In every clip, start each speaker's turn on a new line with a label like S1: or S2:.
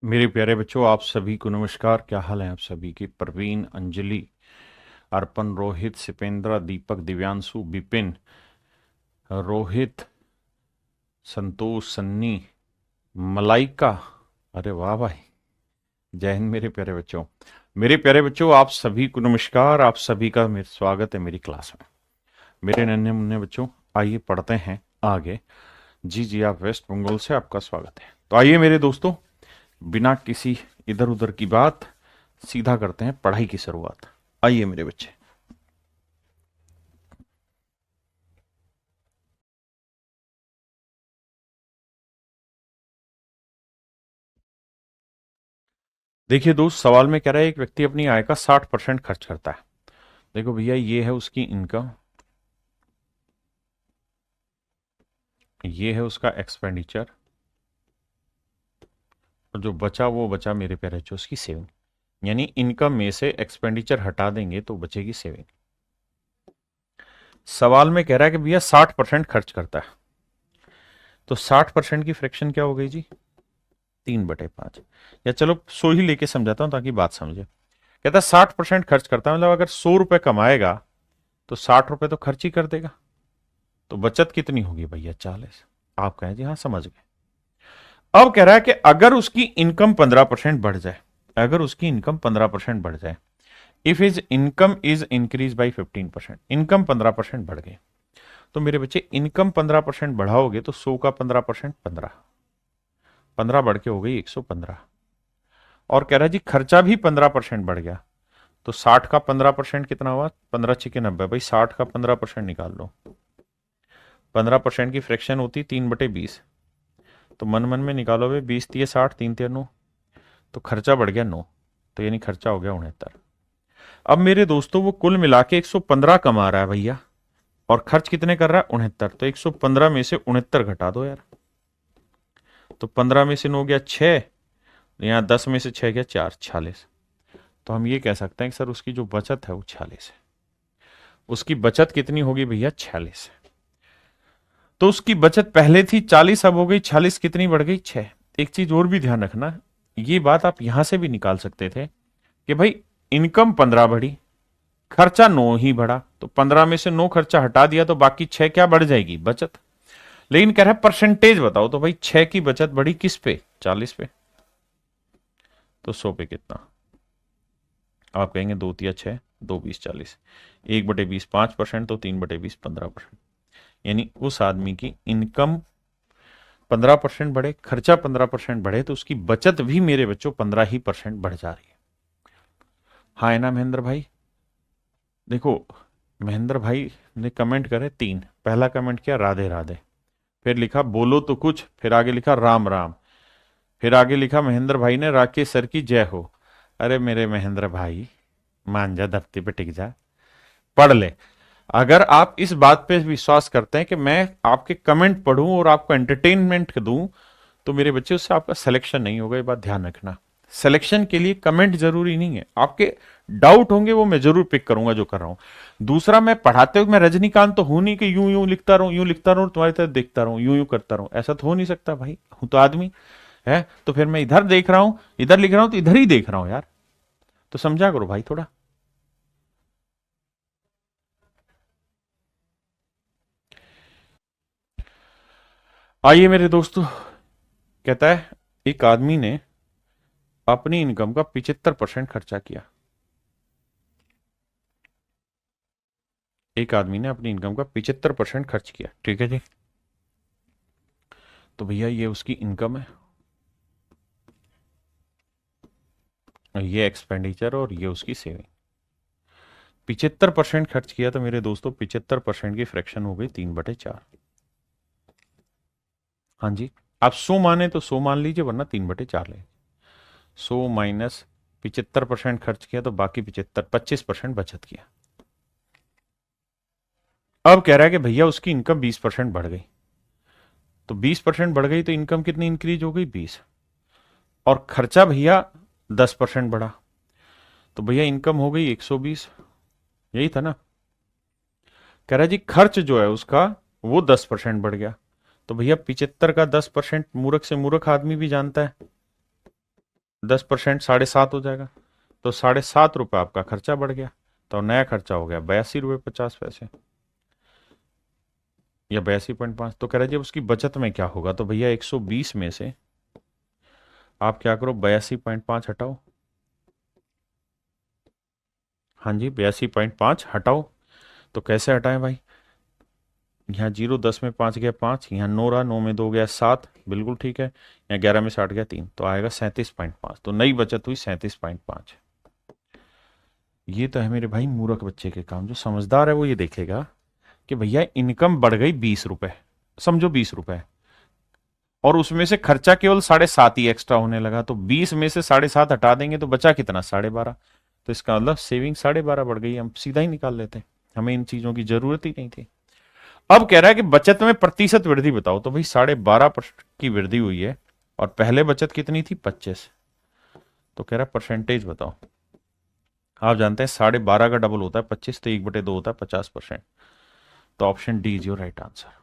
S1: मेरे प्यारे बच्चों, आप सभी को नमस्कार। क्या हाल है आप सभी की? प्रवीण, अंजलि, अर्पण, रोहित, सिपेंद्रा, दीपक, दिव्यांशु, विपिन, रोहित, संतोष, सन्नी, मलाइका। अरे वाह भाई, जय हिंद मेरे प्यारे बच्चों। मेरे प्यारे बच्चों, आप सभी को नमस्कार। आप सभी का मेरा स्वागत है मेरी क्लास में। मेरे नन्हे मुन्ने बच्चों, आइए पढ़ते हैं आगे। जी जी, आप वेस्ट बंगाल से, आपका स्वागत है। तो आइए मेरे दोस्तों, बिना किसी इधर उधर की बात, सीधा करते हैं पढ़ाई की शुरुआत। आइए मेरे बच्चे। देखिए दोस्त, सवाल में कह रहा है एक व्यक्ति अपनी आय का 60% खर्च करता है। देखो भैया, ये है उसकी इनकम, ये है उसका एक्सपेंडिचर, और जो बचा वो बचा मेरे प्यारे बच्चों उसकी सेविंग। यानी इनकम में से एक्सपेंडिचर हटा देंगे तो बचेगी सेविंग। सवाल में कह रहा है कि भैया 60% खर्च करता है, तो 60% की फ्रैक्शन क्या हो गई जी? 3/5। या चलो 100 ही लेके समझाता हूं ताकि बात समझे। कहता है 60% खर्च करता है, मतलब अगर 100 रुपए कमाएगा तो 60 रुपए तो खर्च ही कर देगा। तो बचत कितनी होगी भैया? 40। आप कहें जी हाँ समझ गए। अब कह रहा है कि अगर उसकी इनकम 15% बढ़ जाए, अगर उसकी इनकम 15% बढ़ जाए, if his income is increase by 15%, income 15% बढ़ गई, तो मेरे बच्चे इनकम 15% बढ़ाओगे तो 100 का 15% 15, 15 बढ़ के हो गई 115। और कह रहा है जी खर्चा भी 15% बढ़ गया, तो 60 का 15% कितना हुआ? 15 छिके 90। भाई 60 का 15% निकाल लो। 15% की फ्रैक्शन होती 3/20। तो मन मन में निकालो भाई, 20 × 60, 3 × 9, तो खर्चा बढ़ गया 9, तो यानी खर्चा हो गया 69। अब मेरे दोस्तों वो कुल मिला के 115 कमा रहा है भैया, और खर्च कितने कर रहा है? 69। तो 115 में से 69 घटा दो यार। तो 15 में से 9 गया 6, यहाँ 10 में से 6 गया 4, 46। तो हम ये कह सकते हैं कि सर उसकी जो बचत है वो 46 है। उसकी बचत कितनी होगी भैया? 46। तो उसकी बचत पहले थी 40, अब हो गई 46। कितनी बढ़ गई? 6। एक चीज और भी ध्यान रखना, ये बात आप यहां से भी निकाल सकते थे कि भाई इनकम 15 बढ़ी, खर्चा 9 ही बढ़ा, तो 15 में से 9 खर्चा हटा दिया तो बाकी 6 क्या बढ़ जाएगी? बचत। लेकिन कह रहा है परसेंटेज बताओ, तो भाई 6 की बचत बढ़ी किस पे? 40 पे। तो 100 पे कितना? आप कहेंगे 2 × 6, 2 × 20 = 40। 1/20 5%, तो 3/20 15%। यानी उस आदमी की इनकम 15% बढ़े, खर्चा 15% बढ़े, तो उसकी बचत भी मेरे बच्चों 15% बढ़ जा रही है। हाँ है ना महेंद्र भाई? देखो, महेंद्र भाई ने कमेंट करे 3। पहला कमेंट किया राधे राधे, फिर लिखा बोलो तो कुछ, फिर आगे लिखा राम राम, फिर आगे लिखा महेंद्र भाई ने राकेश सर की जय हो। अरे मेरे महेंद्र भाई, मान जा, धरती पे टिक जा, पढ़ ले। अगर आप इस बात पे विश्वास करते हैं कि मैं आपके कमेंट पढ़ूं और आपको एंटरटेनमेंट दूं, तो मेरे बच्चे उससे आपका सिलेक्शन नहीं होगा। ये बात ध्यान रखना। सिलेक्शन के लिए कमेंट जरूरी नहीं है। आपके डाउट होंगे वो मैं जरूर पिक करूंगा जो कर रहा हूं। दूसरा, मैं पढ़ाते हुए मैं रजनीकांत तो हूं नहीं कि यूं यूं लिखता रहूं, यूं लिखता रहूं, तुम्हारी तरह देखता रहूं, यूं यूं करता रहूं। ऐसा तो हो नहीं सकता भाई, हूं तो आदमी है। तो फिर मैं इधर देख रहा हूं, इधर लिख रहा हूं, तो इधर ही देख रहा हूं यार। तो समझा करो भाई थोड़ा। आइए मेरे दोस्तों, कहता है एक आदमी ने अपनी इनकम का 75% खर्चा किया। एक आदमी ने अपनी इनकम का 75% खर्च किया, ठीक है जी। तो भैया ये उसकी इनकम है, ये एक्सपेंडिचर, और ये उसकी सेविंग। 75% खर्च किया तो मेरे दोस्तों 75% की फ्रैक्शन हो गई 3/4। हाँ जी, आप 100 माने तो 100 मान लीजिए, वरना 3/4 ले। 100 माइनस 75% खर्च किया तो बाकी 25% बचत किया। अब कह रहा है कि भैया उसकी इनकम 20% बढ़ गई, तो 20% बढ़ गई तो इनकम कितनी इंक्रीज हो गई? 20। और खर्चा भैया 10% बढ़ा, तो भैया इनकम हो गई 120। यही था ना? कह रहा है जी खर्च जो है उसका वो 10% बढ़ गया, तो भैया 75 का 10% मूर्ख से मूर्ख आदमी भी जानता है। 10% 7.5 हो जाएगा, तो 7.5 रुपये आपका खर्चा बढ़ गया, तो नया खर्चा हो गया 82 रुपये 50 पैसे या 82.5। तो कह रहे जी उसकी बचत में क्या होगा, तो भैया 120 में से आप क्या करो 82.5 हटाओ। हाँ जी 82.5 हटाओ। तो कैसे हटाएं भाई, यहाँ 0 10 में 5 गया 5, यहाँ 9 रहा, 9 में 2 गया 7, बिल्कुल ठीक है। यहाँ 11 में 60 गया 3, तो आएगा 37.5। तो नई बचत हुई 37.5। ये तो है मेरे भाई मूर्ख बच्चे के काम। जो समझदार है वो ये देखेगा कि भैया इनकम बढ़ गई 20 रुपए, समझो 20 रुपए, और उसमें से खर्चा केवल 7.5 ही एक्स्ट्रा होने लगा, तो 20 में से 7.5 हटा देंगे तो बचा कितना 12.5। तो इसका मतलब सेविंग 12.5 बढ़ गई, हम सीधा ही निकाल लेते हैं, हमें इन चीजों की जरूरत ही नहीं थी। अब कह रहा है कि बचत में प्रतिशत वृद्धि बताओ, तो भाई 12.5% की वृद्धि हुई है, और पहले बचत कितनी थी 25, तो कह रहा है परसेंटेज बताओ। आप जानते हैं 12.5 का डबल होता है 25, तो 1/2 होता है 50%। तो option D is your right answer.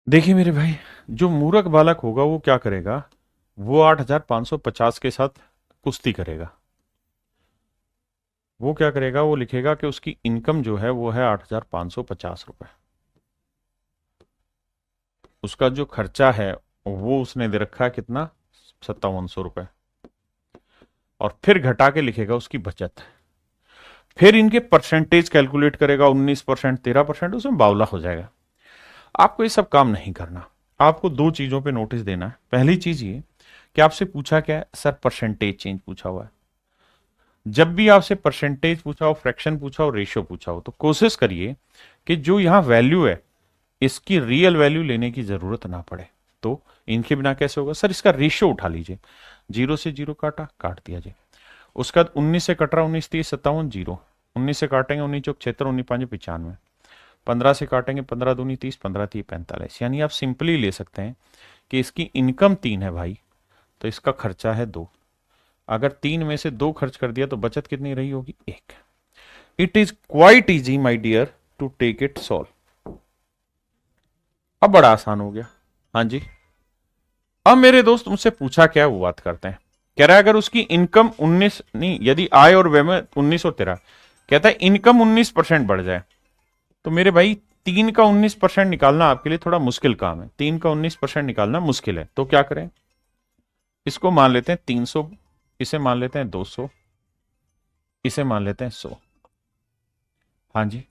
S1: देखिए मेरे भाई, जो मूर्ख बालक होगा वो क्या करेगा, वो 8,550 के साथ कुश्ती करेगा। वो क्या करेगा, वो लिखेगा कि उसकी इनकम जो है वो है 8,550 रुपए, उसका जो खर्चा है वो उसने दे रखा है कितना 5700 रुपए, और फिर घटा के लिखेगा उसकी बचत। फिर इनके परसेंटेज कैलकुलेट करेगा, 19% 13%, उसमें बावला हो जाएगा। आपको ये सब काम नहीं करना, आपको दो चीजों पे नोटिस देना है। पहली चीज ये कि आपसे पूछा क्या है, सर परसेंटेज चेंज पूछा हुआ है। जब भी आपसे परसेंटेज पूछा हो, फ्रैक्शन पूछा हो, रेशियो पूछा हो, तो कोशिश करिए कि जो यहां वैल्यू है इसकी रियल वैल्यू लेने की जरूरत ना पड़े। तो इनके बिना कैसे होगा, सर इसका रेशियो उठा लीजिए, 0 से 0 काटा, काट दिया जी। उसका 19 से कट रहा, 19 30 57 जीरो, 19 से काटेंगे 19 चौक 76, 19 5 95, 15 से काटेंगे 15 दूनी 30, 15 30 45। यानी आप सिंपली ले सकते हैं कि इसकी इनकम 3 है भाई, तो इसका खर्चा है 2। अगर 3 में से 2 खर्च कर दिया तो बचत कितनी रही होगी 1। It is quite easy my dear to take it solve. अब बड़ा आसान हो गया। हाँ जी, अब मेरे दोस्त मुझसे पूछा क्या वो बात करते हैं। कह रहा है अगर उसकी इनकम 19 नहीं, यदि आय और व्यय में 19 और 13, कहता है इनकम 19% बढ़ जाए, तो मेरे भाई 3 का 19% निकालना आपके लिए थोड़ा मुश्किल काम है। 3 का 19% निकालना मुश्किल है, तो क्या करें, इसको मान लेते हैं 300, इसे मान लेते हैं 200, इसे मान लेते हैं 100। हाँ जी,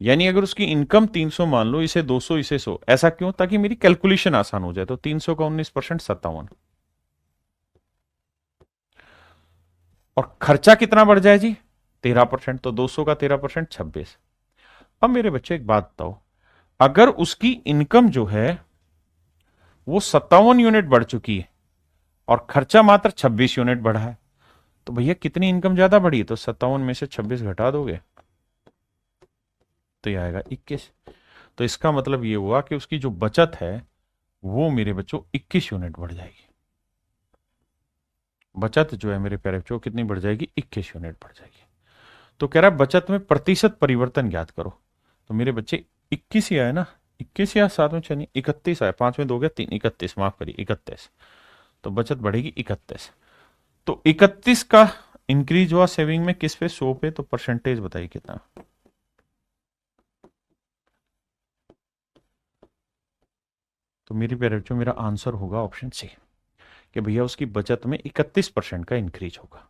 S1: यानी अगर उसकी इनकम 300 मान लो, इसे 200, इसे 100, ऐसा क्यों, ताकि मेरी कैलकुलेशन आसान हो जाए। तो 300 का 19% 57, और खर्चा कितना बढ़ जाए जी 13%, तो 200 का 13% 26। अब मेरे बच्चे एक बात बताओ, अगर उसकी इनकम जो है वो 57 यूनिट बढ़ चुकी है और खर्चा मात्र 26 यूनिट बढ़ा है, तो भैया कितनी इनकम ज्यादा बढ़ी, तो 57 में से 26 घटा दोगे तो ये आएगा 21। तो इसका मतलब ये हुआ कि उसकी जो बचत है वो मेरे बच्चों 21 यूनिट बढ़ जाएगी। बचत जो है मेरे प्यारे बच्चों कितनी बढ़ जाएगी, 21 यूनिट बढ़ जाएगी। तो कह रहा है बचत में प्रतिशत परिवर्तन ज्ञात करो। तो मेरे बच्चे 21 ही आया ना, 21 या 7 में 6 नहीं 31 आया, 5 में 2 गया 3, 31, माफ करिए 31। तो बचत बढ़ेगी 31। तो 31 का इंक्रीज हुआ सेविंग में किस पे, 100 पे, तो परसेंटेज बताइए कितना। तो मेरी प्यारे बच्चों मेरा आंसर होगा ऑप्शन सी, कि भैया उसकी बचत में 31% का इंक्रीज होगा।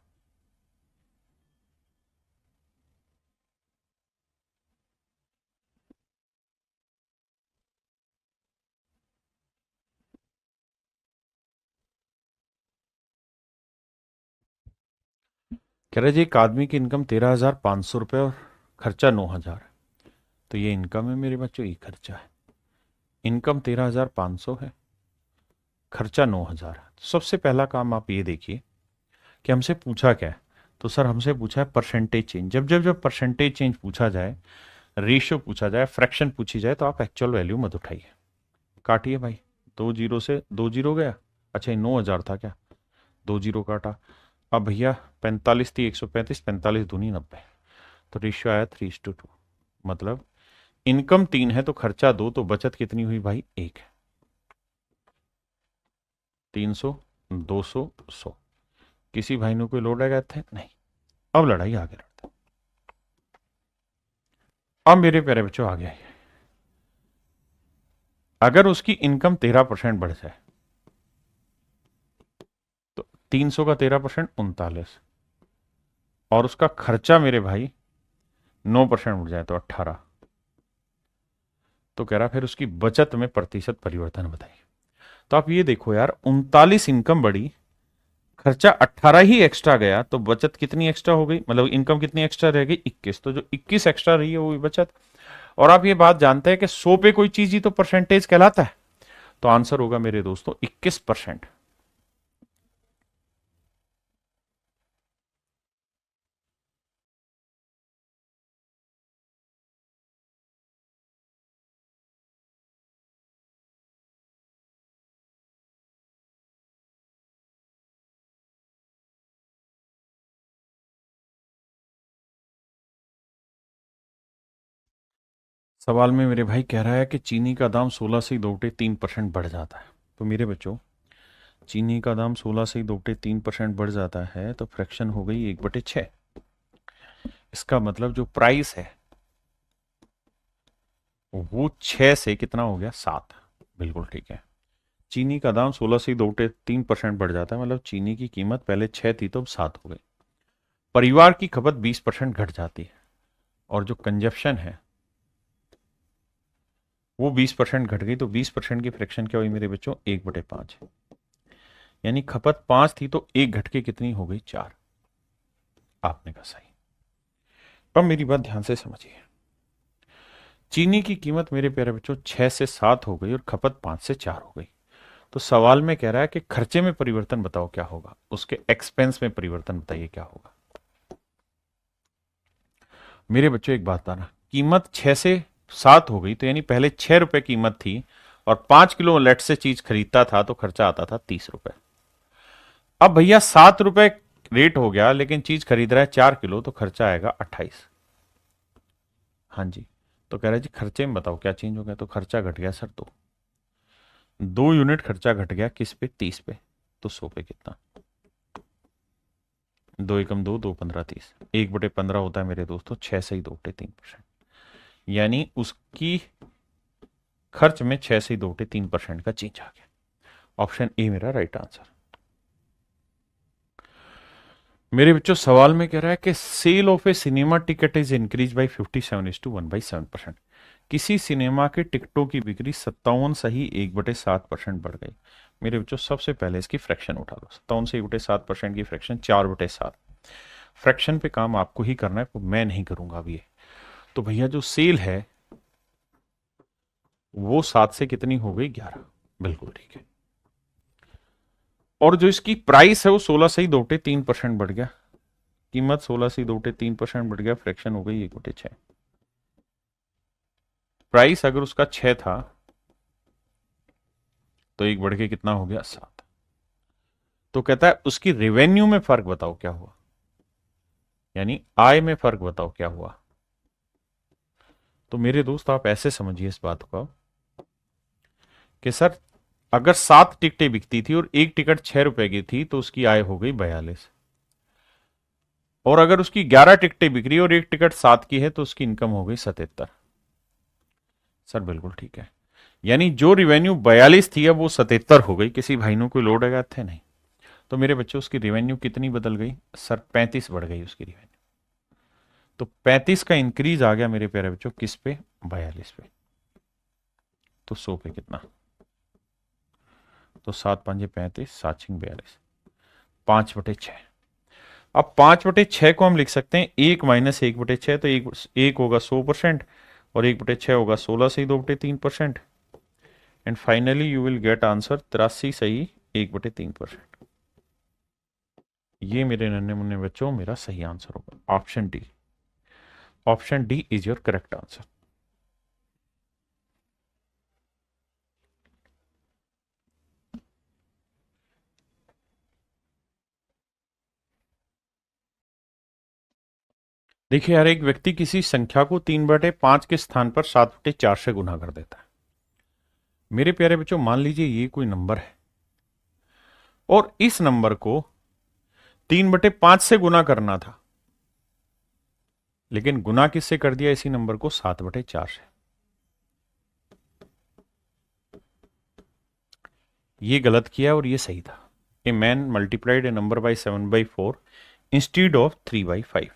S1: कह रहे जी एक आदमी की इनकम 13,500 रुपये और खर्चा 9,000 है, तो ये इनकम है मेरे बच्चों, ये खर्चा है। इनकम 13,500 है, खर्चा 9,000 है। तो सबसे पहला काम आप ये देखिए कि हमसे पूछा क्या है, तो सर हमसे पूछा है परसेंटेज चेंज। जब जब जब परसेंटेज चेंज पूछा जाए, रेशियो पूछा जाए, फ्रैक्शन पूछी जाए, तो आप एक्चुअल वैल्यू मत उठाइए, काटिए भाई। 2 जीरो से 2 जीरो गया, अच्छा ये 9,000 था क्या, 2 जीरो काटा। अब भैया 45 थी 135, 45 दूनी 90, तो रेशियो आया 3:2। मतलब इनकम 3 है तो खर्चा 2, तो बचत कितनी हुई भाई? 1 है। 300, 200, 100। किसी भाई ने कोई लोड लगाए थे? नहीं। अब लड़ाई आगे लड़ते हैं। अब मेरे प्यारे बच्चों आ गया है, अगर उसकी इनकम 13% बढ़ जाए तो 300 का 13% 39, और उसका खर्चा मेरे भाई 9% बढ़ जाए तो 18। तो कह रहा फिर उसकी बचत में प्रतिशत परिवर्तन बताइए। तो आप ये देखो यार, 39 इनकम बढ़ी, खर्चा 18 ही एक्स्ट्रा गया, तो बचत कितनी एक्स्ट्रा हो गई, मतलब इनकम कितनी एक्स्ट्रा रह गई? 21। तो जो 21 एक्स्ट्रा रही है वो भी बचत। और आप ये बात जानते हैं कि 100 पे कोई चीज ही तो परसेंटेज कहलाता है। तो आंसर होगा मेरे दोस्तों 21%। सवाल में मेरे भाई कह रहा है कि चीनी का दाम 16 से 2.3% बढ़ जाता है। तो मेरे बच्चों, चीनी का दाम 16 से 2.3% बढ़ जाता है तो फ्रैक्शन हो गई 1/6। इसका मतलब जो प्राइस है वो 6 से कितना हो गया? 7। बिल्कुल ठीक है। चीनी का दाम 16 से 2.3% बढ़ जाता है, मतलब चीनी की कीमत पहले 6 थी तो अब 7 हो गई। परिवार की खपत 20% घट जाती है, और जो कंजप्शन है वो 20% घट गई, तो 20% की फ्रैक्शन क्या हुई मेरे बच्चों? 1/5। यानी खपत 5 थी तो 1 घट के कितनी हो गई? 4। आपने कहा सही। अब मेरी बात ध्यान से समझिए। चीनी की कीमत मेरे प्यारे बच्चों 6 से 7 हो गई और खपत 5 से 4 हो गई। तो सवाल में कह रहा है कि खर्चे में परिवर्तन बताओ क्या होगा, उसके एक्सपेंस में परिवर्तन बताइए क्या होगा। मेरे बच्चों एक बात बताना, कीमत 6 से 7 हो गई तो यानी पहले 6 रुपए कीमत थी और 5 किलो लेट से चीज खरीदता था तो खर्चा आता था 30 रुपए। अब भैया 7 रुपए रेट हो गया लेकिन चीज खरीद रहा है 4 किलो, तो खर्चा आएगा 28। हाँ जी। तो कह रहा है जी खर्चे में बताओ क्या चेंज हो गया। तो खर्चा घट गया सर 2 यूनिट खर्चा घट गया, किस पे? 30 पे। तो 100 पे कितना? 2 एकम 2, 2 15 30। 1/15 होता है मेरे दोस्तों 6 से ही 2.3%। यानी उसकी खर्च में 6 से 2.3% का चेंज आ गया। ऑप्शन ए मेरा राइट आंसर। मेरे बच्चों सवाल में कह रहा है कि sale of a cinema ticket is increase by 57:1/7%। किसी सिनेमा के टिकटों की बिक्री 57 सही 1/7% बढ़ गई। मेरे बच्चों सबसे पहले इसकी फ्रैक्शन उठा लो। 57 से 1/7% की फ्रैक्शन 4/7। फ्रैक्शन पे काम आपको ही करना है, मैं नहीं करूंगा अभी ये। तो भैया जो सेल है वो 7 से कितनी हो गई? 11। बिल्कुल ठीक है। और जो इसकी प्राइस है वो 16 से ही 2.3% बढ़ गया। कीमत 16 से 2.3% बढ़ गया, फ्रैक्शन हो गई 1/6। प्राइस अगर उसका 6 था तो 1 बढ़ के कितना हो गया? 7। तो कहता है उसकी रेवेन्यू में फर्क बताओ क्या हुआ, यानी आय में फर्क बताओ क्या हुआ। तो मेरे दोस्त आप ऐसे समझिए इस बात को कि सर अगर 7 टिकटें बिकती थी और एक टिकट 6 रुपए की थी तो उसकी आय हो गई 42। और अगर उसकी 11 टिकटें बिक रही और एक टिकट 7 की है तो उसकी इनकम हो गई 77। सर बिल्कुल ठीक है। यानी जो रिवेन्यू 42 थी अब वो 77 हो गई। किसी भाई ने कोई लोड लगा थे? नहीं। तो मेरे बच्चों उसकी रिवेन्यू कितनी बदल गई? सर 35 बढ़ गई उसकी रिवेन्यू। तो 35 का इंक्रीज आ गया मेरे प्यारे बच्चों किस पे? 42 पे। तो 100 पे कितना? तो 7×5 = 35, 7×6 = 42, 5/6। अब 5/6 को हम लिख सकते हैं 1 - 1/6। तो एक होगा 100% और 1/6 होगा 16 सही 2/3%। And finally you will get answer 83 सही 1/3%। ये मेरे नन्हे मुन्ने बच्चों मेरा सही आंसर होगा option D. Option D is your correct answer. देखिए यार, एक व्यक्ति किसी संख्या को 3/5 के स्थान पर 7/4 से गुना कर देता है। मेरे प्यारे बच्चों, मान लीजिए ये कोई नंबर है और इस नंबर को 3/5 से गुना करना था, लेकिन गुना किससे कर दिया इसी नंबर को? 7/4 से। ये गलत किया और ये सही था। A man multiplied A number by 7/4 instead of 3/5।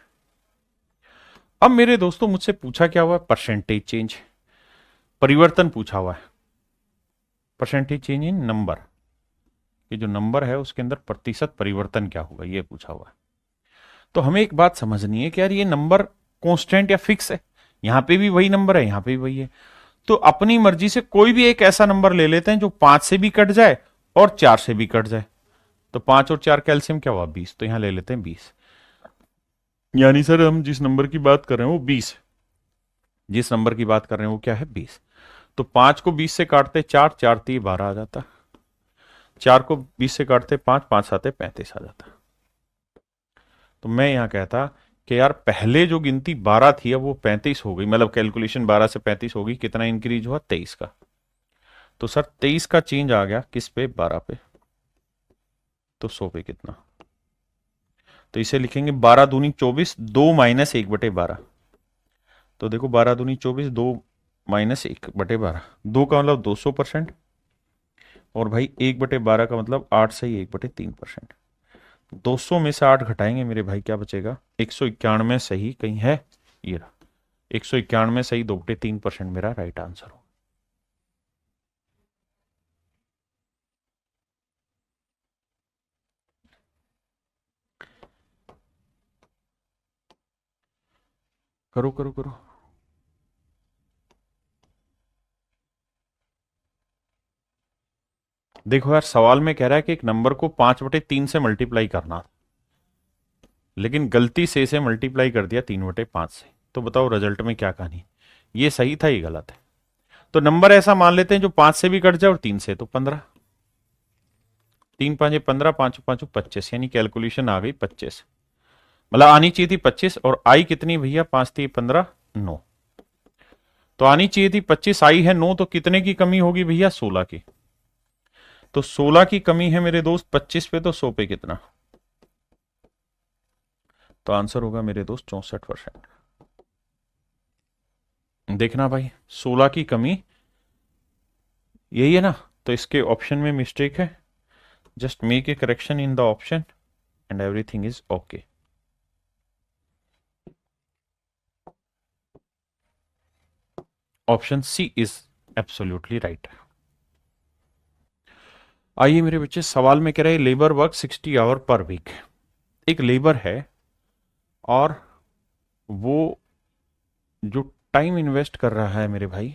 S1: अब मेरे दोस्तों, मुझसे पूछा क्या हुआ है? परसेंटेज चेंज, परिवर्तन पूछा हुआ है। परसेंटेज चेंज इन नंबर, ये जो नंबर है उसके अंदर प्रतिशत परिवर्तन क्या होगा, ये पूछा हुआ है। तो हमें एक बात समझनी है कि यार ये नंबर कांस्टेंट या फिक्स है। यहां पे भी वही नंबर है, यहां पे भी वही है। तो अपनी मर्जी से कोई भी एक ऐसा नंबर ले लेते हैं जो 5 से भी कट जाए और 4 से भी कट जाए। तो 5 और 4 कैल्सियम क्या हुआ? 20। तो यहां ले लेते हैं 20। यानी सर हम जिस नंबर की बात कर रहे हैं वो 20 है। जिस नंबर की बात कर रहे हैं वो क्या है? 20। तो 5 को 20 से काटते 4, 4 3 12 आ जाता। 4 को 20 से काटते 5, 5 7 35 आ जाता। तो मैं यहां कहता कि यार पहले जो गिनती 12 थी अब वो 35 हो गई, मतलब कैलकुलेशन 12 से 35 हो गई। कितना इंक्रीज हुआ? 23 का। तो सर 23 का चेंज आ गया किस पे? 12 पे। तो 100 पे कितना? तो इसे लिखेंगे 12 दूनी 24, 2 माइनस 1/12। तो देखो 12 दूनी 24, 2 माइनस 1/12। 2 का मतलब 200%, और भाई 1/12 का मतलब 8 से ही 1/3%। 200 में से 8 घटाएंगे मेरे भाई, क्या बचेगा? 191 सही कहीं है? ये रहा 191 सही, 2/3% मेरा राइट आंसर हो। करो करो करो। देखो यार, सवाल में कह रहा है कि एक नंबर को 5/3 से मल्टीप्लाई करना, लेकिन गलती से इसे मल्टीप्लाई कर दिया 3/5 से। तो बताओ रिजल्ट में क्या कहानी? ये सही था, ये गलत है। तो नंबर ऐसा मान लेते हैं जो 5 से भी कट जाए और 3 से, तो 15। 3 5 15, 5 5 25, यानी कैलकुलेशन आ गई 25। मतलब आनी चाहिए थी 25, और आई कितनी भैया? 5 3 15 9। तो आनी चाहिए थी 25, आई है 9, तो कितने की कमी होगी भैया? 16 की। तो 16 की कमी है मेरे दोस्त 25 पे, तो 100 पे कितना? तो आंसर होगा मेरे दोस्त 64%। देखना भाई, 16 की कमी यही है ना? तो इसके ऑप्शन में मिस्टेक है। Just make a correction in the option and everything is okay. Option C is absolutely right. आइए मेरे बच्चे, सवाल में कह रहे हैं labour work 60 hour per week. एक लेबर है और वो जो टाइम इन्वेस्ट कर रहा है मेरे भाई,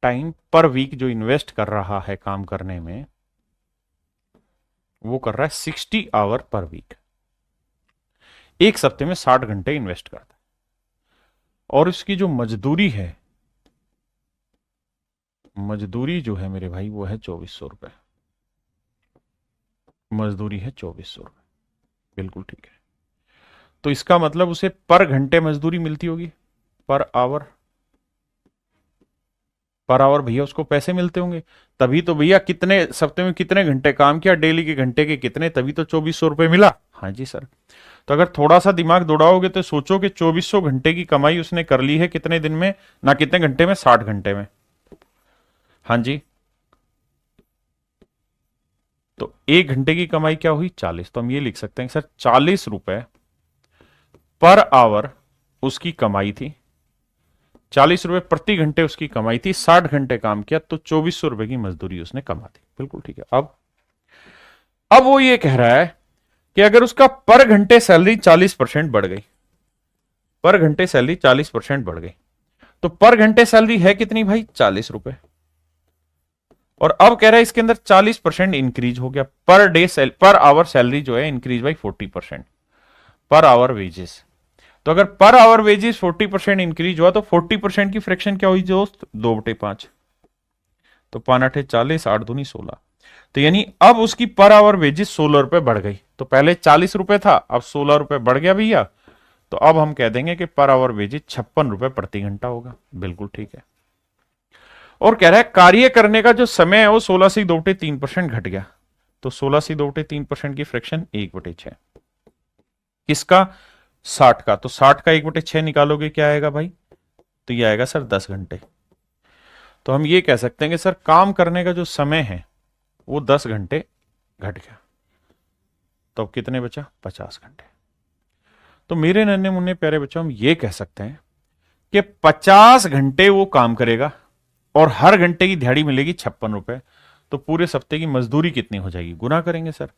S1: टाइम पर वीक जो इन्वेस्ट कर रहा है काम करने में, वो कर रहा है 60 आवर पर वीक। एक सप्ते में 60 घंटे इन्वेस्ट करता है। और इसकी जो मजदूरी है, मजदूरी जो है मेरे भाई वो है 2400 रुपए। मजदूरी है 2400 रुपए, बिल्कुल ठीक है। तो इसका मतलब उसे पर घंटे मजदूरी मिलती होगी, पर आवर। पर आवर भैया उसको पैसे मिलते होंगे, तभी तो भैया कितने सप्ते में कितने घंटे काम किया, डेली के घंटे के कितने, तभी तो 2400 रुपए मिला। हाँ जी सर। तो अगर थोड़ा सा दिमाग दौड़ाओगे तो सोचो कि 2400 घंटे की कमाई उसने कर ली है कितने दिन में, ना कितने घंटे में? 60 घंटे में। हाँ जी। तो एक घंटे की कमाई क्या हुई? 40। तो हम ये लिख सकते हैं सर 40 रुपए पर आवर उसकी कमाई थी, 40 रुपए प्रति घंटे उसकी कमाई थी। 60 घंटे काम किया तो 2400 रुपए की मजदूरी उसने कमा दी। बिल्कुल ठीक है। अब वो ये कह रहा है कि अगर उसका पर घंटे सैलरी 40% बढ़ गई, पर घंटे सैलरी 40% बढ़ गई, तो पर घंटे सैलरी है कितनी भाई? 40 रुपए। और अब कह रहा है इसके अंदर 40% इंक्रीज हो गया, per day per hour salary जो है increase by 40%, per hour wages. तो अगर पर आवर वेजेस 40% इंक्रीज हुआ तो 40% की फ्रैक्शन क्या हुई दोस्त? 2/5। तो 5 8 40, 8 दूनी 16। तो यानी अब उसकी पर आवर वेजेस 16 रुपए बढ़ गई। तो पहले 40 रुपए था, अब 16 रुपए बढ़ गया भैया। तो अब हम कह देंगे कि पर आवर वेजेस 56 रुपए प्रति घंटा होगा। बिल्कुल ठीक है। और कह रहा है कार्य करने का जो समय है वो 16 घट गया। तो 16 की फ्रैक्शन 1/6 किसका? 60 का। तो 60 का 1/6 निकालोगे क्या आएगा भाई? तो ये आएगा सर 10 घंटे। तो हम ये कह सकते हैं कि सर काम करने का जो समय है वो 10 घंटे घट गया। तो अब कितने बचा? 50 घंटे। तो मेरे नन्हे मुन्ने प्यारे बच्चों, हम ये कह सकते हैं कि 50 घंटे वो काम करेगा और हर घंटे की दिहाड़ी मिलेगी 56 रुपए। तो पूरे सप्ते की मजदूरी कितनी हो जाएगी? गुना करेंगे सर,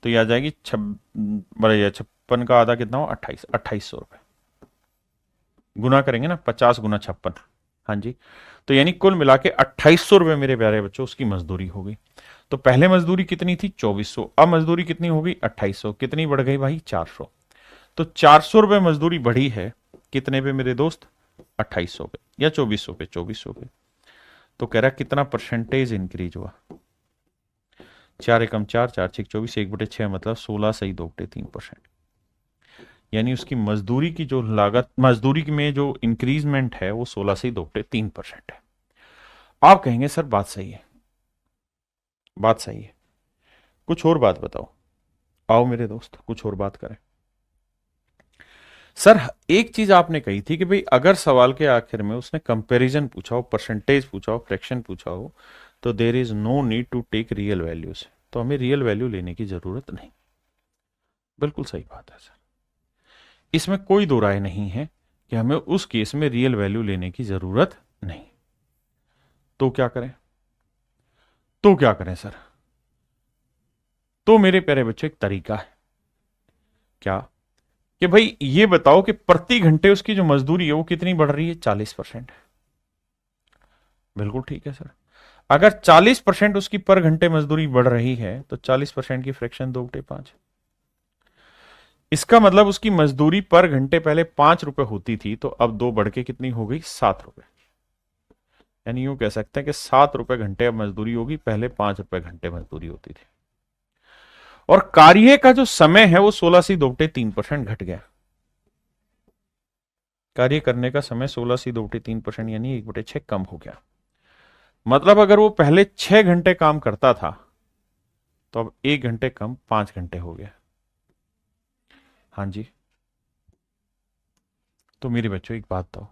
S1: तो ये आ जाएगी 56 का आधा कितना हो? 2800 रुपए। गुना करेंगे ना, 50 गुना 56। हाँ जी। तो यानी कुल मिला के 2800 रुपए मेरे प्यारे बच्चों उसकी मजदूरी होगी। तो पहले मजदूरी कितनी थी? 2400। अब मजदूरी कितनी होगी? 2800। कितनी बढ़ गई भाई? 400। तो 400 रुपए मजदूरी बढ़ी है कितने पे मेरे दोस्त? 2800 पे या 2400 पे? 2400 पे। तो कह रहा कितना परसेंटेज इंक्रीज हुआ? 4 एकम 4, 4 6 24, 1/6 मतलब 16 सही 2/3%। यानी उसकी मजदूरी की जो लागत, मजदूरी में जो इंक्रीजमेंट है वो 16 से 2/3% है। आप कहेंगे सर बात सही है, बात सही है, कुछ और बात बताओ। आओ मेरे दोस्त कुछ और बात करें। सर एक चीज आपने कही थी कि भाई अगर सवाल के आखिर में उसने कंपैरिजन पूछा हो, परसेंटेज पूछा हो, फ्रैक्शन पूछा हो, तो there is no need to take real values. तो हमें रियल वैल्यू लेने की जरूरत नहीं। बिल्कुल सही बात है सर, इसमें कोई दो राय नहीं है कि हमें उस केस में रियल वैल्यू लेने की जरूरत नहीं। तो क्या करें? तो क्या करें सर? तो मेरे प्यारे बच्चों एक तरीका है। क्या? कि भाई ये बताओ कि प्रति घंटे उसकी जो मजदूरी है वो कितनी बढ़ रही है? 40%। बिल्कुल ठीक है सर। अगर 40% उसकी पर घंटे मजदूरी बढ़ रही है तो 40% की फ्रैक्शन 2/5। इसका मतलब उसकी मजदूरी पर घंटे पहले 5 रुपए होती थी, तो अब 2 बढ़ के कितनी हो गई? 7 रुपए। यानी यूं कह सकते हैं कि 7 रुपए घंटे अब मजदूरी होगी, पहले 5 रुपए घंटे मजदूरी होती थी। और कार्य का जो समय है वो 16 से 2/3% घट गया। कार्य करने का समय 16 से 2/3% यानी 1/6 कम हो गया। मतलब अगर वो पहले 6 घंटे काम करता था तो अब 1 घंटे कम 5 घंटे हो गया। हाँ जी। तो मेरे बच्चों एक बात बताओ,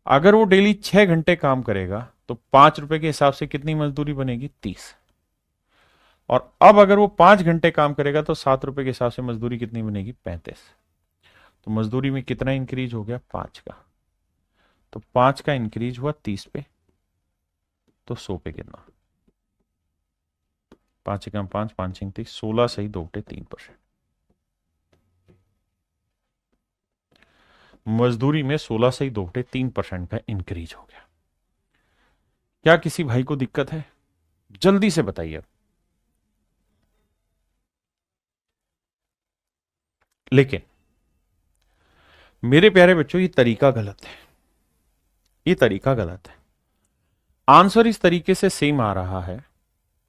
S1: अगर वो डेली 6 घंटे काम करेगा तो 5 रुपए के हिसाब से कितनी मजदूरी बनेगी? 30। और अब अगर वो 5 घंटे काम करेगा तो 7 रुपए के हिसाब से मजदूरी कितनी बनेगी? 35। तो मजदूरी में कितना इंक्रीज हो गया? 5 का। तो 5 का इंक्रीज हुआ 30 पे, तो 100 पे कितना? 5 एकम 5, 5 छंग 30, 16 सही 2/3%। मजदूरी में 16 से 2/3% का इंक्रीज हो गया। क्या किसी भाई को दिक्कत है? जल्दी से बताइए। लेकिन मेरे प्यारे बच्चों ये तरीका गलत है, ये तरीका गलत है। आंसर इस तरीके से सेम आ रहा है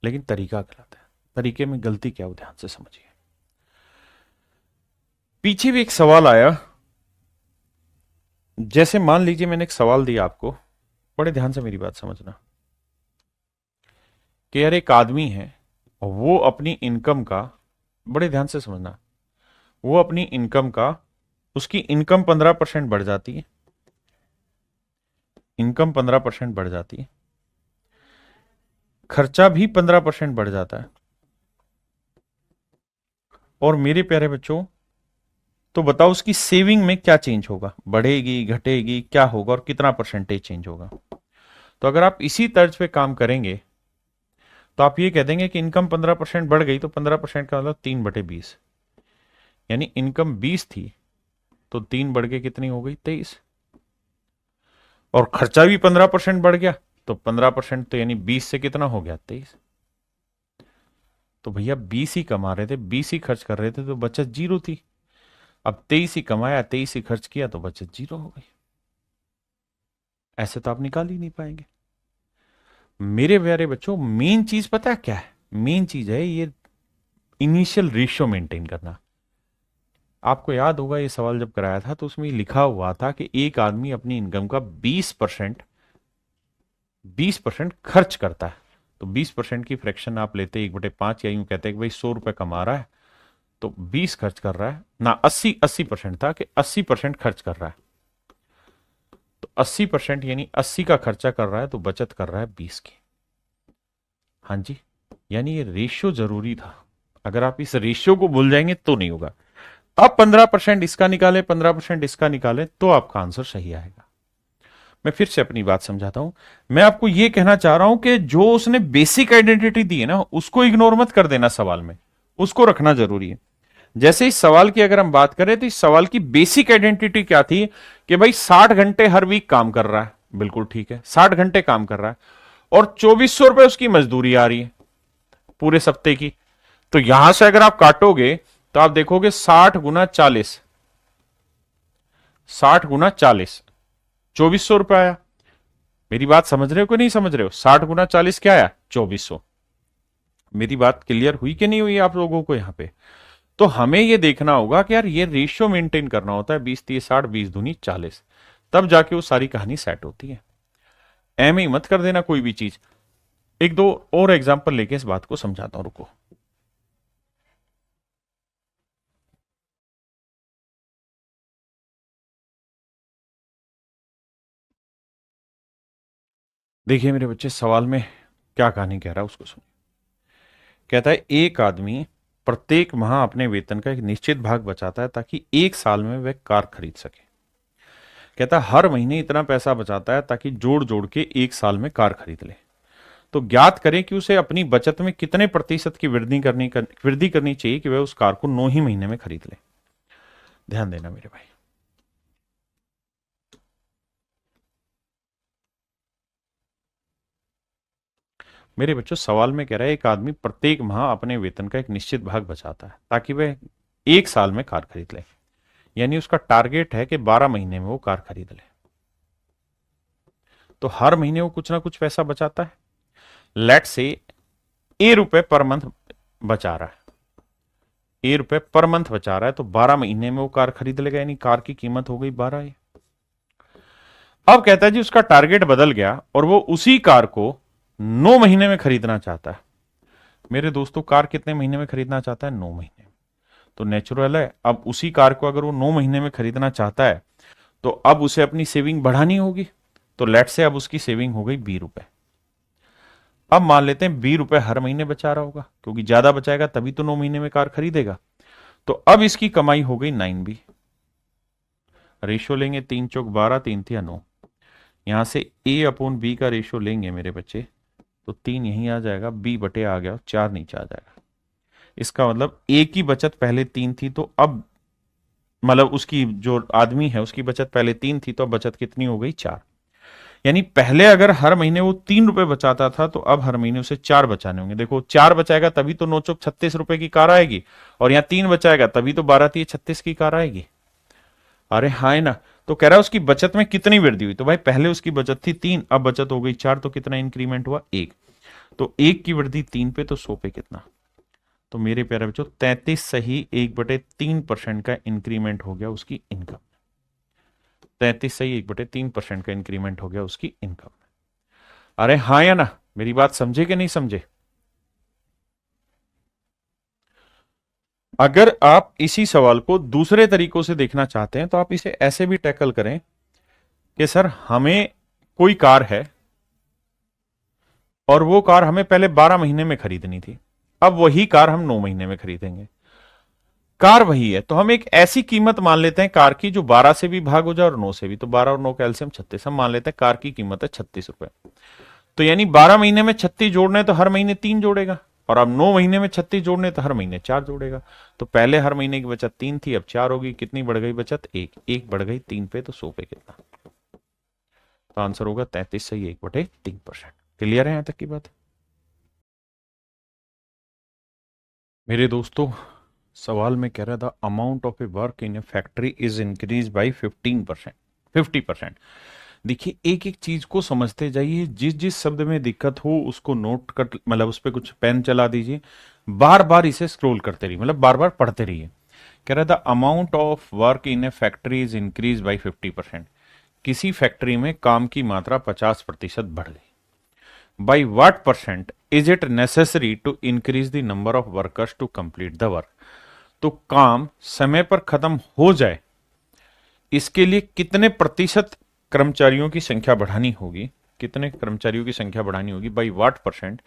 S1: लेकिन तरीका गलत है। तरीके में गलती क्या हो, ध्यान से समझिए। पीछे भी एक सवाल आया, जैसे मान लीजिए मैंने एक सवाल दिया आपको, बड़े ध्यान से मेरी बात समझना, कि यार एक आदमी है और वो अपनी इनकम का, बड़े ध्यान से समझना, वो अपनी इनकम का, उसकी इनकम 15% बढ़ जाती है, इनकम 15% बढ़ जाती है, खर्चा भी 15% बढ़ जाता है। और मेरे प्यारे बच्चों तो बताओ उसकी सेविंग में क्या चेंज होगा? बढ़ेगी, घटेगी, क्या होगा और कितना परसेंटेज चेंज होगा? तो अगर आप इसी तर्ज पे काम करेंगे तो आप ये कह देंगे कि इनकम 15% बढ़ गई, तो 15% का मतलब 3/20, यानी इनकम 20 थी तो 3 बढ़ के कितनी हो गई? 23। और खर्चा भी 15% बढ़ गया, तो 15% तो यानी 20 से कितना हो गया? 23। तो भैया 20 ही कमा रहे थे, 20 ही खर्च कर रहे थे, तो बचत 0 थी। अब 23 ही कमाया, 23 ही खर्च किया, तो बचत 0 हो गई। ऐसे तो आप निकाल ही नहीं पाएंगे। मेरे प्यारे बच्चों मेन चीज पता है क्या है? मेन चीज है ये इनिशियल रेशियो मेंटेन करना। आपको याद होगा ये सवाल जब कराया था तो उसमें लिखा हुआ था कि एक आदमी अपनी इनकम का 20% खर्च करता है। तो 20% की फ्रैक्शन आप लेते 1/5, या यूं कहते हैं कि भाई 100 रुपए कमा रहा है तो 20 खर्च कर रहा है ना, 80% था कि 80% खर्च कर रहा है। तो 80% यानी 80 का खर्चा कर रहा है तो बचत कर रहा है 20 की। हाँ जी, यानी ये रेशियो जरूरी था। अगर आप इस रेशियो को भूल जाएंगे तो नहीं होगा। अब 15% इसका निकाले, 15% इसका निकाले तो आपका आंसर सही आएगा। मैं फिर से अपनी बात समझाता हूं। मैं आपको यह कहना चाह रहा हूं कि जो उसने बेसिक आइडेंटिटी दी है ना, उसको इग्नोर मत कर देना सवाल में, उसको रखना जरूरी है। जैसे इस सवाल की अगर हम बात करें तो इस सवाल की बेसिक आइडेंटिटी क्या थी कि भाई 60 घंटे हर वीक काम कर रहा है, बिल्कुल ठीक है, 60 घंटे काम कर रहा है और 2400 रुपए उसकी मजदूरी आ रही है पूरे सप्ते की। तो यहां से अगर आप काटोगे तो आप देखोगे 60 × 40, 60 × 40 2400 रुपए आया। मेरी बात समझ रहे हो कि नहीं समझ रहे हो? 60 × 40 क्या आया? 2400। मेरी बात क्लियर हुई कि नहीं हुई आप लोगों को यहां पे? तो हमें यह देखना होगा कि यार ये रेशियो मेंटेन करना होता है, 20-30-60, 20-दूनी-40, तब जाके वो सारी कहानी सेट होती है। एम ही मत कर देना कोई भी चीज। एक दो और एग्जांपल लेके इस बात को समझाता हूं, रुको। देखिए मेरे बच्चे, सवाल में क्या कहानी कह रहा है उसको सुनिए। कहता है एक आदमी प्रत्येक माह अपने वेतन का एक निश्चित भाग बचाता है ताकि एक साल में वह कार खरीद सके। कहता है हर महीने इतना पैसा बचाता है ताकि जोड़ जोड़ के एक साल में कार खरीद ले। तो ज्ञात करें कि उसे अपनी बचत में कितने प्रतिशत की वृद्धि करनी चाहिए कि वह उस कार को 9 ही महीने में खरीद ले। ध्यान देना मेरे भाई। मेरे बच्चों, सवाल में कह रहा है एक आदमी प्रत्येक माह अपने वेतन का एक निश्चित भाग बचाता है ताकि वह एक साल में कार खरीद ले। यानी उसका टारगेट है कि 12 महीने में वो कार खरीद ले। तो हर महीने वो कुछ ना कुछ पैसा बचाता है। लेट से ₹A पर मंथ बचा रहा है, ₹A पर मंथ बचा रहा है, तो 12 महीने में वो कार खरीद लेगा, यानी कार की कीमत हो गई 12 A। अब कहता है जी उसका टारगेट बदल गया और वो उसी कार को 9 महीने में खरीदना चाहता है। मेरे दोस्तों, कार कितने महीने में खरीदना चाहता है? 9 महीने में। तो नेचुरल है, अब उसी कार को अगर वो 9 महीने में खरीदना चाहता है तो अब उसे अपनी सेविंग बढ़ानी होगी। तो लेट से अब उसकी सेविंग हो गई ₹20। अब मान लेते हैं ₹20 हर महीने बचा रहा होगा, क्योंकि ज्यादा बचाएगा तभी तो 9 महीने में कार खरीदेगा। तो अब इसकी कमाई हो गई 9B। रेशियो लेंगे 3 चौक 12, 3 थिया 9। यहां से A/B का रेशियो लेंगे मेरे बच्चे तो 3 यहीं आ जाएगा, B/A आ गया, 4 नीचे आ जाएगा। इसका मतलब A की बचत पहले 3 थी, तो अब मतलब उसकी जो आदमी है उसकी बचत पहले 3 थी, तो अब बचत कितनी हो गई? 4। यानी पहले अगर हर महीने वो ₹3 बचाता था तो अब हर महीने उसे 4 बचाने होंगे। देखो 4 बचाएगा तभी तो 9 चौक 36 रुपए की कार आएगी, और यहाँ 3 बचाएगा तभी तो 12 तिया 36 की कार आएगी। अरे हाँ है ना? तो कह रहा है उसकी बचत में कितनी वृद्धि हुई? तो भाई पहले उसकी बचत थी 3, अब बचत हो गई 4, तो कितना इंक्रीमेंट हुआ? 1। तो 1 की वृद्धि 3 पे, तो 100 पे कितना? तो मेरे प्यारे बच्चों 33 सही 1/3% का इंक्रीमेंट हो गया उसकी इनकम। 33 सही 1/3% का इंक्रीमेंट हो गया उसकी इनकम। अरे हाँ या ना? मेरी बात समझे कि नहीं समझे? अगर आप इसी सवाल को दूसरे तरीकों से देखना चाहते हैं तो आप इसे ऐसे भी टैकल करें कि सर हमें कोई कार है और वो कार हमें पहले 12 महीने में खरीदनी थी, अब वही कार हम 9 महीने में खरीदेंगे। कार वही है, तो हम एक ऐसी कीमत मान लेते हैं कार की जो 12 से भी भाग हो जाए और 9 से भी, तो 12 और 9 का एलसीएम 36। हम मान लेते हैं कार की कीमत है ₹36। तो यानी 12 महीने में 36 जोड़ने तो हर महीने 3 जोड़ेगा, और अब 9 महीने में 36 जोड़ने तो हर महीने 4 जोड़ेगा। तो पहले हर महीने की बचत 3 थी, अब 4 होगी। कितनी बढ़ गई बचत? 1। 1 बढ़ गई 3 पे, तो 100 पे कितना? तो आंसर होगा 33 सही 1/3%। क्लियर है यहां तक की बात? मेरे दोस्तों, सवाल में कह रहा था amount of A work in A factory is increase by 15%, 50%। देखिए एक एक चीज को समझते जाइए, जिस जिस शब्द में दिक्कत हो उसको नोट कर, मतलब उस पर कुछ पेन चला दीजिए, बार बार इसे स्क्रॉल करते रहिए, मतलब बार बार पढ़ते रहिए। कह रहा था amount of work in A factory is increase by 50%। किसी फैक्ट्री में काम की मात्रा 50% बढ़ गई। By what percent is it necessary to increase the number of workers to complete the work. तो काम समय पर खत्म हो जाए इसके लिए कितने प्रतिशत कर्मचारियों की संख्या बढ़ानी होगी, कितने कर्मचारियों की संख्या बढ़ानी होगी, by what percent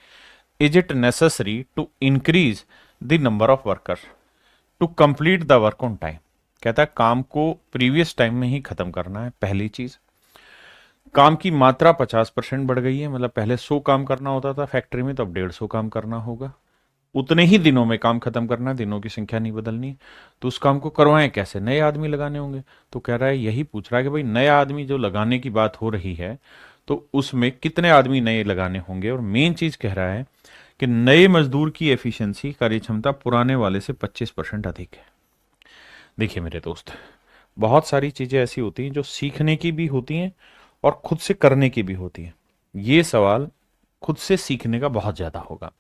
S1: is it necessary to increase the number of workers to complete the work on time. कहता है काम को प्रीवियस टाइम में ही खत्म करना है, पहली चीज। काम की मात्रा 50% बढ़ गई है, मतलब पहले 100 काम करना होता था फैक्ट्री में, तो अब 150 काम करना होगा। उतने ही दिनों में काम खत्म करना है, दिनों की संख्या नहीं बदलनी। तो उस काम को करवाएं कैसे, नए आदमी लगाने होंगे। तो कह रहा है, यही पूछ रहा है कि भाई नया आदमी जो लगाने की बात हो रही है तो उसमें कितने आदमी नए लगाने होंगे। और मेन चीज कह रहा है कि नए मजदूर की एफिशिएंसी, कार्य क्षमता पुराने वाले से 25% अधिक है। देखिए मेरे दोस्त, बहुत सारी चीजें ऐसी होती हैं जो सीखने की भी होती हैं और खुद से करने की भी होती हैं। ये सवाल खुद से सीखने का बहुत ज्यादा होगा।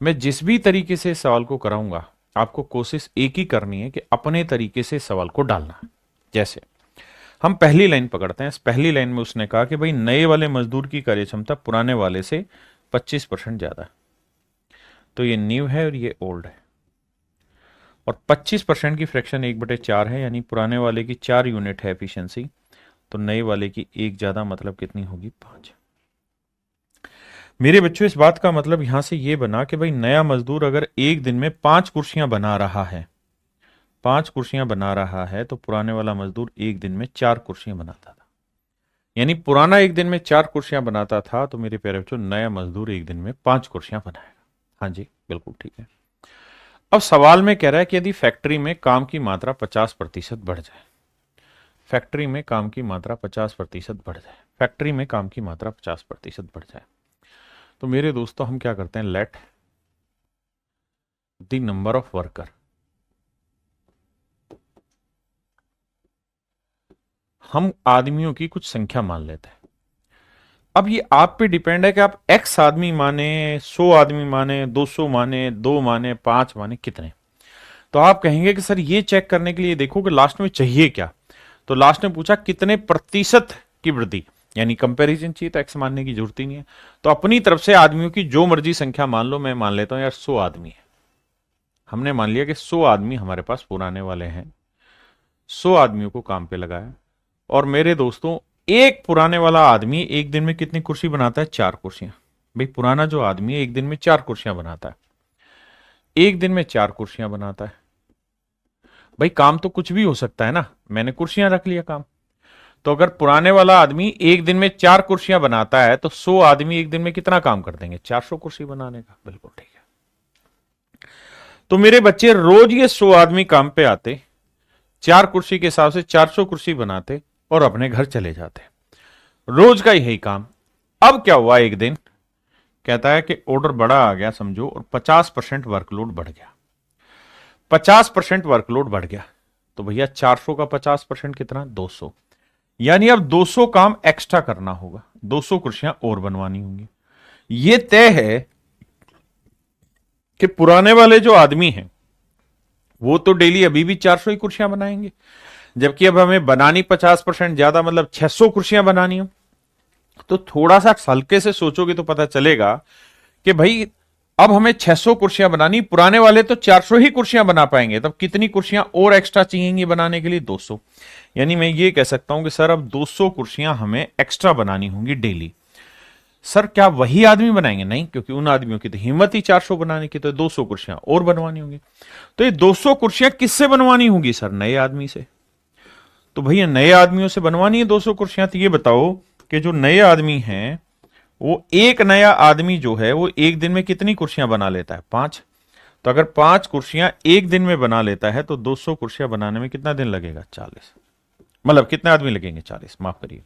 S1: मैं जिस भी तरीके से सवाल को कराऊंगा, आपको कोशिश एक ही करनी है कि अपने तरीके से सवाल को डालना है। जैसे हम पहली लाइन पकड़ते हैं, इस पहली लाइन में उसने कहा कि भाई नए वाले मजदूर की कार्यक्षमता पुराने वाले से 25% ज्यादा है। तो ये न्यू है और ये ओल्ड है, और 25% की फ्रैक्शन 1/4 है, यानी पुराने वाले की 4 यूनिट है एफिशिएंसी, तो नए वाले की एक ज्यादा, मतलब कितनी होगी, 5। मेरे बच्चों, इस बात का मतलब यहां से ये बना कि भाई नया मजदूर अगर एक दिन में 5 कुर्सियां बना रहा है, 5 कुर्सियां बना रहा है, तो पुराने वाला मजदूर एक दिन में 4 कुर्सियां बनाता था। यानी पुराना एक दिन में 4 कुर्सियां बनाता था, तो मेरे प्यारे बच्चों नया मजदूर एक दिन में 5 कुर्सियां बनाएगा। हाँ जी, बिल्कुल ठीक है। अब सवाल में कह रहा है कि यदि फैक्ट्री में काम की मात्रा 50% बढ़ जाए, फैक्ट्री में काम की मात्रा 50% बढ़ जाए, फैक्ट्री में काम की मात्रा 50% बढ़ जाए, तो मेरे दोस्तों हम क्या करते हैं, let the number of worker, हम आदमियों की कुछ संख्या मान लेते हैं। अब ये आप पे डिपेंड है कि आप x आदमी माने, 100 आदमी माने, 200 माने, 2 माने, 5 माने, कितने। तो आप कहेंगे कि सर ये चेक करने के लिए देखो कि लास्ट में चाहिए क्या। तो लास्ट में पूछा कितने प्रतिशत की वृद्धि, यानी कंपैरिजन चाहिए, तो x मानने की जरूरत ही नहीं है। तो अपनी तरफ से आदमियों की जो मर्जी संख्या मान लो, मैं मान लेता हूं यार 100 आदमी है। हमने मान लिया कि 100 आदमी हमारे पास पुराने वाले हैं, 100 आदमियों को काम पे लगाया। और मेरे दोस्तों, एक पुराने वाला आदमी एक दिन में कितनी कुर्सी बनाता है, 4 कुर्सियां। भाई पुराना जो आदमी है एक दिन में 4 कुर्सियां बनाता है, एक दिन में 4 कुर्सियां बनाता है। भाई काम तो कुछ भी हो सकता है ना, मैंने कुर्सियां रख लिया काम। तो अगर पुराने वाला आदमी एक दिन में 4 कुर्सियां बनाता है, तो 100 आदमी एक दिन में कितना काम कर देंगे, 400 कुर्सी बनाने का। बिल्कुल ठीक है। तो मेरे बच्चे रोज ये 100 आदमी काम पे आते, 4 कुर्सी के हिसाब से 400 कुर्सी बनाते और अपने घर चले जाते, रोज का यही काम। अब क्या हुआ, एक दिन कहता है कि ऑर्डर बड़ा आ गया समझो, और 50% वर्कलोड बढ़ गया, 50% वर्कलोड बढ़ गया। तो भैया 400 का 50% कितना, 200। यानी अब 200 काम एक्स्ट्रा करना होगा, 200 कुर्सियां और बनवानी होंगी। यह तय है कि पुराने वाले जो आदमी हैं वो तो डेली अभी भी 400 ही कुर्सियां बनाएंगे, जबकि अब हमें बनानी 50% ज्यादा, मतलब 600 कुर्सियां बनानी हो। तो थोड़ा सा हल्के से सोचोगे तो पता चलेगा कि भाई अब हमें 600 कुर्सियां बनानी, पुराने वाले तो 400 ही कुर्सियां बना पाएंगे, तब कितनी कुर्सियां और एक्स्ट्रा चाहिएंगी बनाने के लिए, 200। यानी मैं ये कह सकता हूं कि सर अब 200 कुर्सियां हमें एक्स्ट्रा बनानी होंगी डेली। सर क्या वही आदमी बनाएंगे, नहीं, क्योंकि उन आदमियों की तो हिम्मत ही 400 बनाने की, तो 200 कुर्सियां और बनवानी होंगी। तो ये 200 कुर्सियां किससे बनवानी होंगी, सर नए आदमी से। तो भैया नए आदमियों से बनवानी है 200 कुर्सियां, तो ये बताओ कि जो नए आदमी हैं, वो एक नया आदमी जो है वो एक दिन में कितनी कुर्सियां बना लेता है, 5। तो अगर 5 कुर्सियां एक दिन में बना लेता है, तो 200 कुर्सियां बनाने में कितना दिन लगेगा, 40। मतलब कितने आदमी लगेंगे, 40, माफ करिए।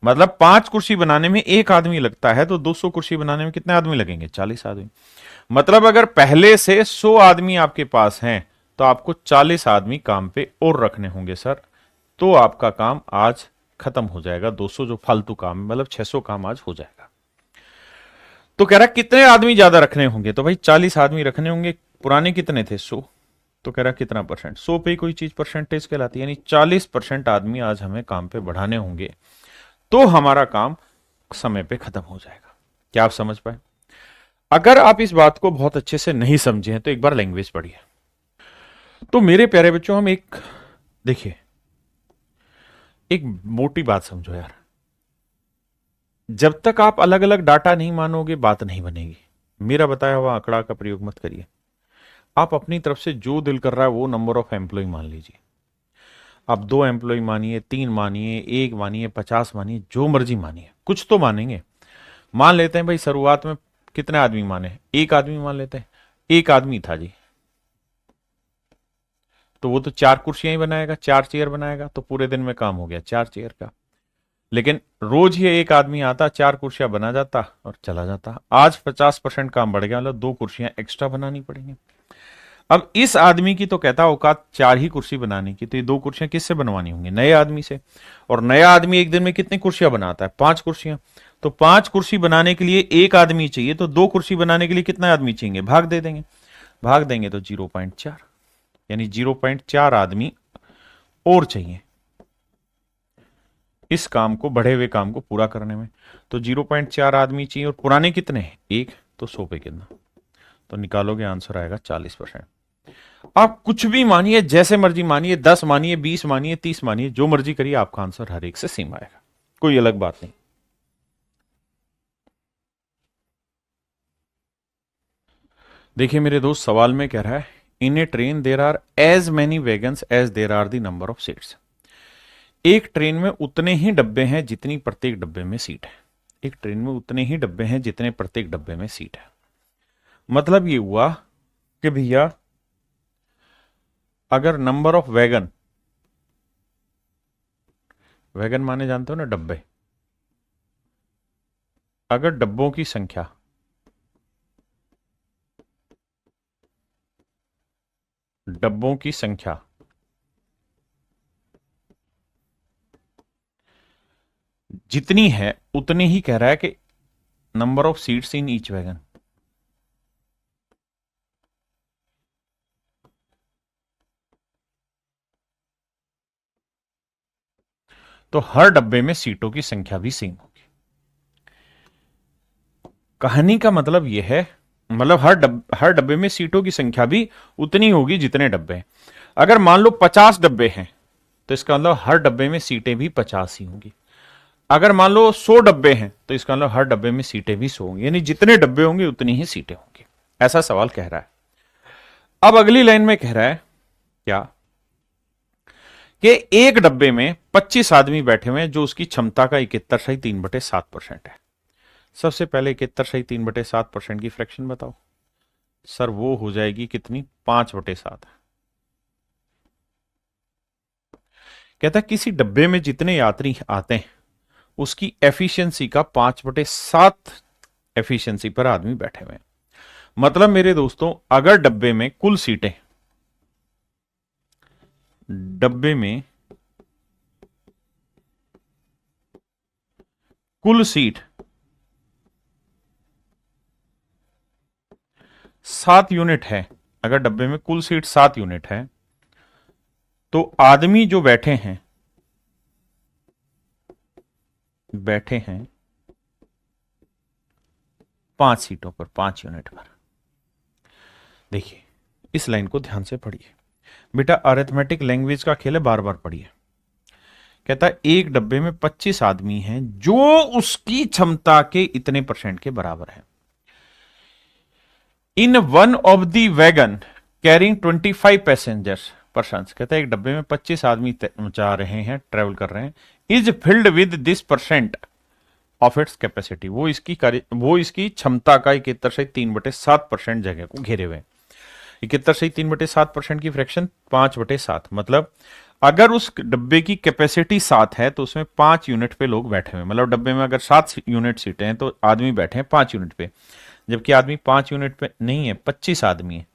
S1: मतलब 5 कुर्सी बनाने में एक आदमी लगता है, तो 200 कुर्सी बनाने में कितने आदमी लगेंगे, 40 आदमी। मतलब अगर पहले से 100 आदमी आपके पास हैं, तो आपको 40 आदमी काम पे और रखने होंगे सर, तो आपका काम आज खत्म हो जाएगा 200 जो फालतू काम है, मतलब 600 काम आज हो जाएगा। तो कह रहा कितने आदमी ज्यादा रखने होंगे, तो भाई 40 आदमी रखने होंगे। पुराने कितने थे 100, तो कह रहा कितना परसेंट, 100 पे कोई चीज परसेंटेज कहलाती है, यानी 40% आदमी आज हमें काम पे बढ़ाने होंगे, तो हमारा काम समय पे खत्म हो जाएगा। क्या आप समझ पाए? अगर आप इस बात को बहुत अच्छे से नहीं समझे हैं तो एक बार लैंग्वेज पढ़िए। तो मेरे प्यारे बच्चों, हम एक देखिए, एक मोटी बात समझो यार, जब तक आप अलग अलग डाटा नहीं मानोगे बात नहीं बनेगी। मेरा बताया हुआ आंकड़ा का प्रयोग मत करिए। आप अपनी तरफ से जो दिल कर रहा है वो नंबर ऑफ एम्प्लॉय मान लीजिए। आप 2 एम्प्लॉय मानिए, 3 मानिए, 1 मानिए, 50 मानिए, जो मर्जी मानिए, कुछ तो मानेंगे। मान लेते हैं भाई शुरुआत में कितने आदमी माने, 1 आदमी मान लेते हैं। 1 आदमी था जी, तो वो तो 4 कुर्सियां ही बनाएगा, 4 चेयर बनाएगा, तो पूरे दिन में काम हो गया 4 चेयर का। लेकिन रोज ही 1 आदमी आता, 4 कुर्सियां बना जाता और चला जाता। आज 50% काम बढ़ गया, मतलब 2 कुर्सियां एक्स्ट्रा बनानी पड़ेंगी। अब इस आदमी की तो कहता औकात 4 ही कुर्सी बनाने की, तो ये 2 कुर्सियां किससे बनवानी होंगी? नए आदमी से। और नया आदमी एक दिन में कितनी कुर्सियां बनाता है? 5 कुर्सियां। तो 5 कुर्सी बनाने के लिए 1 आदमी चाहिए, तो 2 कुर्सी बनाने के लिए कितना आदमी चाहिए? भाग दे देंगे, भाग देंगे तो 0.4, यानी 0.4 आदमी और चाहिए इस काम को, बढ़े हुए काम को पूरा करने में। तो 0.4 आदमी चाहिए, और पुराने कितने हैं? 1, तो 100 पे कितना, तो निकालोगे आंसर आएगा 40%। आप कुछ भी मानिए, जैसे मर्जी मानिए, 10 मानिए, 20 मानिए, 30 मानिए, जो मर्जी करिए, आपका आंसर हर एक से सेम आएगा, कोई अलग बात नहीं। देखिए मेरे दोस्त, सवाल में कह रहा है in a train there are as many wagons as there are the number of seats. एक ट्रेन में उतने ही डब्बे हैं जितनी प्रत्येक डब्बे में सीट है। एक ट्रेन में उतने ही डब्बे हैं जितने प्रत्येक डब्बे में सीट है। मतलब ये हुआ कि भैया अगर नंबर ऑफ वैगन, वैगन माने जानते हो ना डब्बे, अगर डब्बों की संख्या डब्बों की संख्या जितनी है उतनी ही कह रहा है कि number of seats in each wagon. तो हर डब्बे में सीटों की संख्या भी सेम होगी। कहानी का मतलब यह है, मतलब हर डब्बे में सीटों की संख्या भी उतनी होगी जितने डब्बे हैं। अगर मान लो 50 डब्बे हैं तो इसका मतलब हर डब्बे में सीटें भी 50 ही होंगी। अगर मान लो 100 डब्बे हैं तो इसका मतलब हर डब्बे में सीटें भी 100 होंगी, यानी जितने डब्बे होंगे उतनी ही सीटें होंगी। ऐसा सवाल कह रहा है। अब अगली लाइन में कह रहा है क्या कि एक डब्बे में 25 आदमी बैठे हुए हैं, जो उसकी क्षमता का 71.3% है। सबसे पहले 71.3% की फ्रैक्शन बताओ सर। वो हो जाएगी कितनी? 5/7। कहता है किसी डब्बे में जितने यात्री आते हैं उसकी एफिशिएंसी का 5/7 एफिशिएंसी पर आदमी बैठे हुए हैं। मतलब मेरे दोस्तों, अगर डब्बे में कुल सीटें, डब्बे में कुल सीट 7 यूनिट है, अगर डब्बे में कुल सीट 7 यूनिट है, तो आदमी जो बैठे हैं 5 सीटों पर, 5 यूनिट पर। देखिए इस लाइन को ध्यान से पढ़िए बेटा, अरिथमेटिक लैंग्वेज का खेल है, बार बार पढ़िए। कहता है एक डब्बे में 25 आदमी हैं जो उसकी क्षमता के इतने % के बराबर है। In one of the wagon carrying 25 passengers person. कहता है एक डब्बे में 25 आदमी जा रहे हैं, ट्रेवल कर रहे हैं, is filled with this % of its capacity. वो इसकी क्षमता का 71/3/7% जगह को घेरे हुए। 71/3/7% की फ्रैक्शन 5/7। मतलब अगर उस डब्बे की कैपेसिटी 7 है तो उसमें 5 यूनिट पे लोग बैठे हुए, मतलब डब्बे में अगर 7 यूनिट सीटें हैं तो आदमी बैठे हैं 5 यूनिट पे, जबकि आदमी 5 यूनिट पे नहीं है, 25 आदमी है।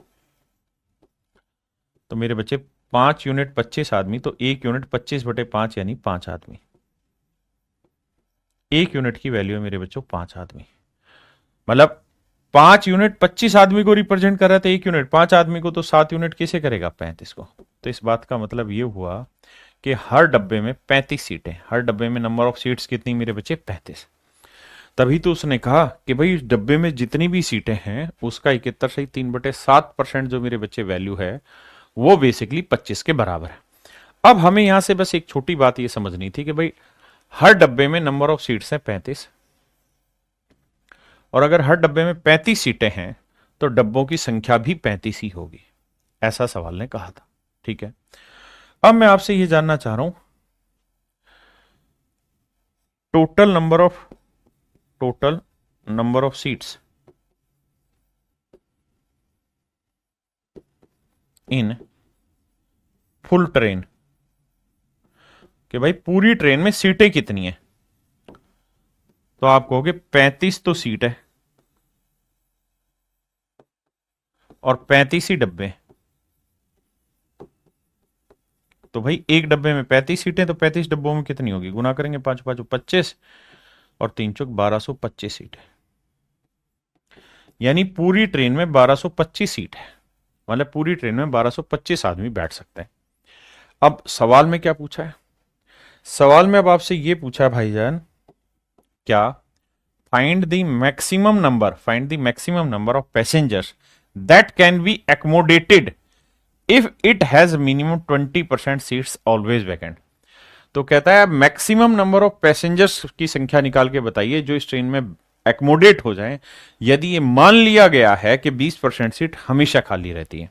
S1: तो मेरे बच्चे 5 यूनिट 25 आदमी, तो 1 यूनिट 25/5 यानी 5 आदमी। 1 यूनिट की वैल्यू है मेरे बच्चों 5 आदमी, मतलब 5 यूनिट 25 आदमी को रिप्रेजेंट कर रहा था, 1 यूनिट 5 आदमी को, तो 7 यूनिट किसे करेगा? 35 को। तो इस बात का मतलब ये हुआ कि हर डब्बे में 35 सीटें, हर डब्बे में नंबर ऑफ सीट्स कितनी मेरे बच्चे? 35। तभी तो उसने कहा कि भाई इस डब्बे में जितनी भी सीटें हैं उसका 71/3/7% जो मेरे बच्चे वैल्यू है वो बेसिकली 25 के बराबर है। अब हमें यहां से बस एक छोटी बात ये समझनी थी कि भाई हर डब्बे में नंबर ऑफ सीट्स हैं 35, और अगर हर डब्बे में 35 सीटें हैं तो डब्बों की संख्या भी 35 ही होगी, ऐसा सवाल ने कहा था। ठीक है, अब मैं आपसे ये जानना चाह रहा हूं total number of seats in full train, कि भाई पूरी ट्रेन में सीटें कितनी हैं? तो आप कहोगे 35 तो सीट है और 35 ही डब्बे, तो भाई एक डब्बे में 35 सीटें, तो 35 डब्बों में कितनी होगी? गुना करेंगे, 5 5 25 और 3 चौक 1225 सीटें, यानी पूरी ट्रेन में 1225 सीट है, मतलब पूरी ट्रेन में 1225 आदमी बैठ सकते हैं। अब सवाल में क्या पूछा है? सवाल में अब आपसे ये पूछा है भाईजान, क्या find the maximum number of passengers that can be accommodated if it has minimum 20% seats always vacant. तो कहता है मैक्सिमम नंबर ऑफ पैसेंजर्स की संख्या निकाल के बताइए जो इस ट्रेन में एक्मोडेट हो जाए यदि ये मान लिया गया है कि 20% सीट हमेशा खाली रहती है।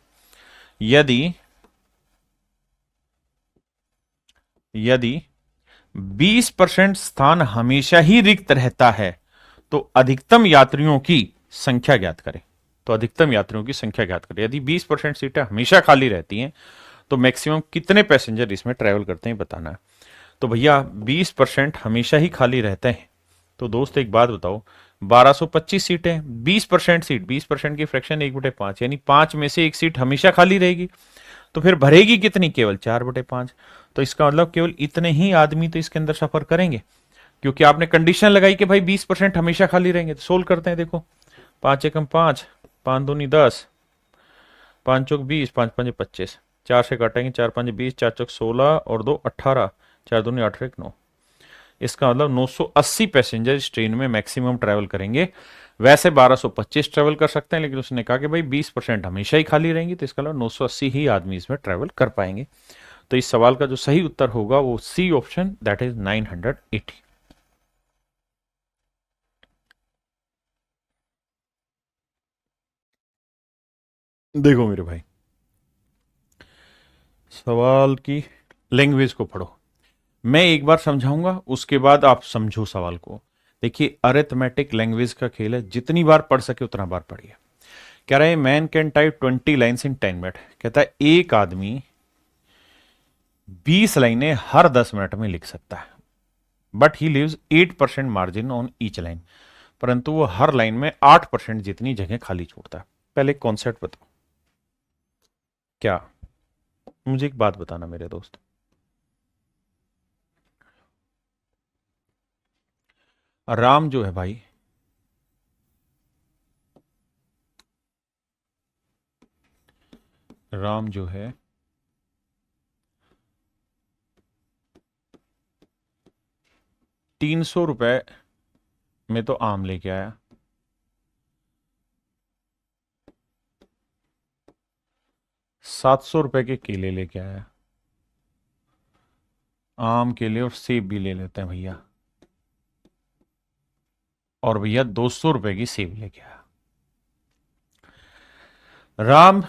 S1: यदि 20% स्थान हमेशा ही रिक्त रहता है तो अधिकतम यात्रियों की संख्या ज्ञात करें। तो अधिकतम यात्रियों की संख्या ज्ञात करें। यदि 20% सीटें हमेशा खाली रहती हैं तो मैक्सिमम कितने पैसेंजर इसमें ट्रेवल करते हैं बताना है। तो भैया 20% हमेशा ही खाली रहते हैं, तो दोस्त एक बात बताओ, 1225 सीटें, 20% की फ्रैक्शन 1/5, यानी 5 में से एक सीट हमेशा खाली रहेगी, तो फिर भरेगी कितनी? केवल 4/5। तो इसका मतलब केवल इतने ही आदमी तो इसके अंदर सफर करेंगे, क्योंकि आपने कंडीशन लगाई कि भाई 20% हमेशा खाली रहेंगे। तो सोल्व करते हैं, देखो 5 एकम 5, 5 दूनी 10, 5 चौक 20, 5 5 25, 4 से काटेंगे, 4 5 20, 4 चौक 16 और 2 18, 4 दूनी 8 1 9। इसका मतलब 980 पैसेंजर इस ट्रेन में मैक्सिमम ट्रैवल करेंगे। वैसे 1225 ट्रैवल कर सकते हैं, लेकिन उसने कहा कि भाई 20% हमेशा ही खाली रहेंगी, तो इसका मतलब 980 ही आदमी इसमें ट्रैवल कर पाएंगे। तो इस सवाल का जो सही उत्तर होगा वो सी ऑप्शन, दैट इज 980। देखो मेरे भाई, सवाल की लैंग्वेज को पढ़ो, मैं एक बार समझाऊंगा उसके बाद आप समझो सवाल को। देखिए अरिथमेटिक लैंग्वेज का खेल है, जितनी बार पढ़ सके उतना बार पढ़िए। कह रहे हैं man can type 20 lines in 10 minute. कहता है एक आदमी 20 लाइनें हर 10 मिनट में लिख सकता है, but he lives 8% margin on each line, परंतु वो हर लाइन में 8% जितनी जगह खाली छोड़ता है। पहले कॉन्सेप्ट बताओ क्या, मुझे एक बात बताना मेरे दोस्त, राम जो है भाई, राम जो है 300 रुपए में तो आम लेके आया, 700 रुपए के केले लेके आया, आम केले और सेब भी ले लेते हैं भैया, और भैया 200 रुपए की सेब लेके आया। राम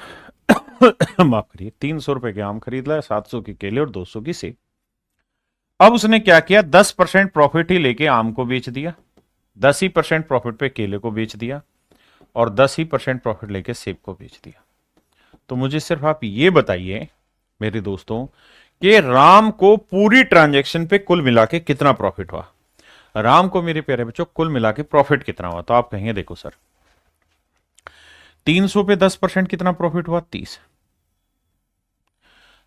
S1: माफ करिए, 300 रुपए के आम खरीद लाया, 700 के केले और 200 की सेब। अब उसने क्या किया, 10% प्रॉफिट ही लेके आम को बेच दिया, 10% प्रॉफिट पे केले को बेच दिया, और 10% प्रॉफिट लेके सेब को बेच दिया। तो मुझे सिर्फ आप ये बताइए मेरे दोस्तों कि राम को पूरी ट्रांजैक्शन पे कुल मिला के कितना प्रॉफिट हुआ। राम को मेरे प्यारे बच्चों कुल मिला के प्रॉफिट कितना हुआ? तो आप कहेंगे देखो सर 300 पे 10% कितना प्रॉफिट हुआ? 30।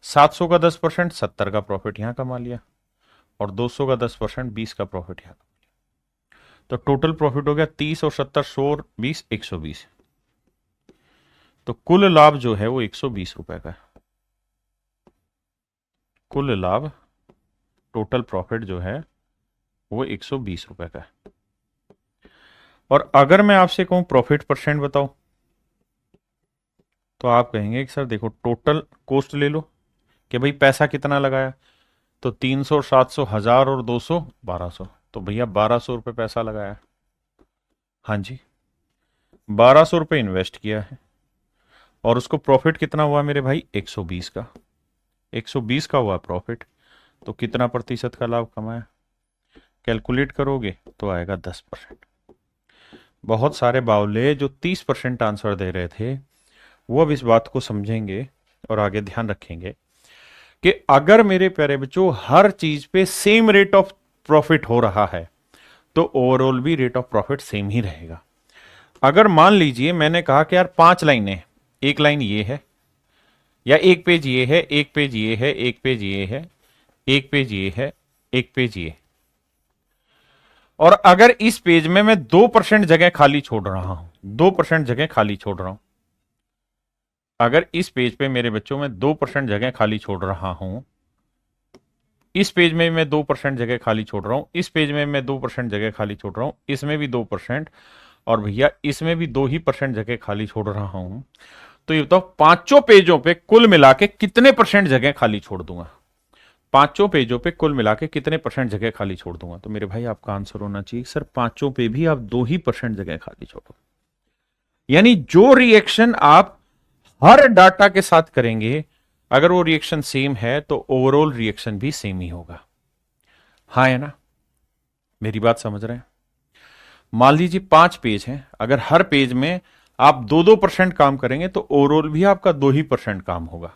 S1: 700 का 10% 70 का प्रॉफिट यहां कमा लिया, और 200 का 10% 20 का प्रॉफिट यहां कमा लिया। तो टोटल प्रॉफिट हो गया 30 और 70, 100 और 20, 120। तो कुल लाभ जो है वो 120 रुपए का है। कुल लाभ, टोटल प्रॉफिट जो है वो 120 रुपए का है। और अगर मैं आपसे कहूं प्रॉफिट परसेंट बताओ, तो आप कहेंगे कि सर देखो टोटल कॉस्ट ले लो कि भाई पैसा कितना लगाया, तो 300, 700, 1000 और 200, 1200। तो भैया 1200 रुपये पैसा लगाया। हाँ जी, 1200 रुपये इन्वेस्ट किया है और उसको प्रॉफिट कितना हुआ मेरे भाई, 120 का। 120 का हुआ प्रॉफिट, तो कितना प्रतिशत का लाभ कमाया? कैलकुलेट करोगे तो आएगा 10%। बहुत सारे बावले जो 30% आंसर दे रहे थे वो अब इस बात को समझेंगे और आगे ध्यान रखेंगे कि अगर मेरे प्यारे बच्चों हर चीज पे सेम रेट ऑफ प्रॉफिट हो रहा है तो ओवरऑल भी रेट ऑफ प्रॉफिट सेम ही रहेगा। अगर मान लीजिए मैंने कहा कि यार 5 लाइनें, एक लाइन ये है, या एक पेज ये है, एक पेज ये है, एक पेज ये है, एक पेज ये है, एक पेज ये, और अगर इस पेज में मैं 2% जगह खाली छोड़ रहा हूं, 2% जगह खाली छोड़ रहा हूं, अगर इस पेज पे मेरे बच्चों में 2% जगह खाली छोड़ रहा हूं, इस पेज में मैं 2% जगह खाली छोड़ रहा हूं, इस पेज में मैं 2% जगह खाली छोड़ रहा हूं, इसमें भी 2%, और भैया इसमें भी 2% जगह खाली छोड़ रहा हूं, तो ये बताओ पांचों पेजों पे कुल मिला के कितने परसेंट जगह खाली छोड़ दूंगा? पांचों पेजों पे कुल मिला के कितने परसेंट जगह खाली छोड़ दूंगा? तो मेरे भाई आपका आंसर होना चाहिए सर पांचों पे भी आप 2% जगह खाली छोड़ो। यानी जो रिएक्शन आप हर डाटा के साथ करेंगे, अगर वो रिएक्शन सेम है तो ओवरऑल रिएक्शन भी सेम ही होगा। हाँ है ना? मेरी बात समझ रहे हैं? मान लीजिए 5 पेज हैं, अगर हर पेज में आप 2% काम करेंगे तो ओवरऑल भी आपका 2% काम होगा।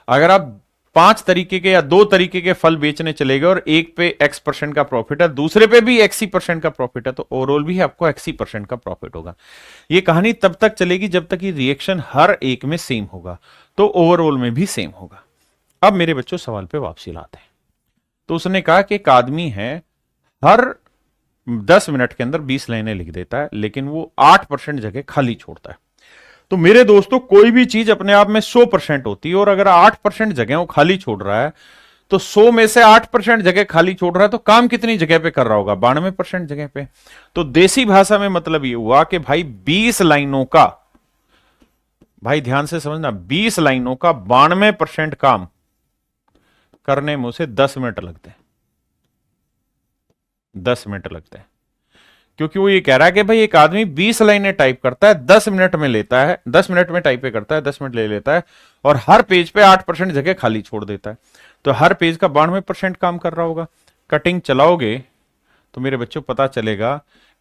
S1: अगर आप 5 तरीके के या 2 तरीके के फल बेचने चले गए और एक पे X% का प्रॉफिट है, दूसरे पे भी X% का प्रॉफिट है, तो ओवरऑल भी आपको X% का प्रॉफिट होगा। ये कहानी तब तक चलेगी जब तक कि रिएक्शन हर एक में सेम होगा, तो ओवरऑल में भी सेम होगा। अब मेरे बच्चों सवाल पे वापसी लाते हैं। तो उसने कहा कि एक आदमी है, हर 10 मिनट के अंदर 20 लाइनें लिख देता है, लेकिन वो 8% जगह खाली छोड़ता है। तो मेरे दोस्तों कोई भी चीज अपने आप में 100% होती है, और अगर 8% जगह वो खाली छोड़ रहा है तो 100 में से 8% जगह खाली छोड़ रहा है, तो काम कितनी जगह पे कर रहा होगा? 92% जगह पे। तो देसी भाषा में मतलब ये हुआ कि भाई 20 लाइनों का, भाई ध्यान से समझना, 20 लाइनों का 92% काम करने में उसे 10 मिनट लगते हैं। 10 मिनट लगते हैं, क्योंकि वो ये कह रहा है कि भाई एक आदमी 20 लाइनें टाइप करता है, 10 मिनट में लेता है, 10 मिनट में टाइप पे करता है, 10 मिनट ले लेता है, और हर पेज पे 8% जगह खाली छोड़ देता है। तो हर पेज का 92% काम कर रहा होगा। कटिंग चलाओगे तो मेरे बच्चों पता चलेगा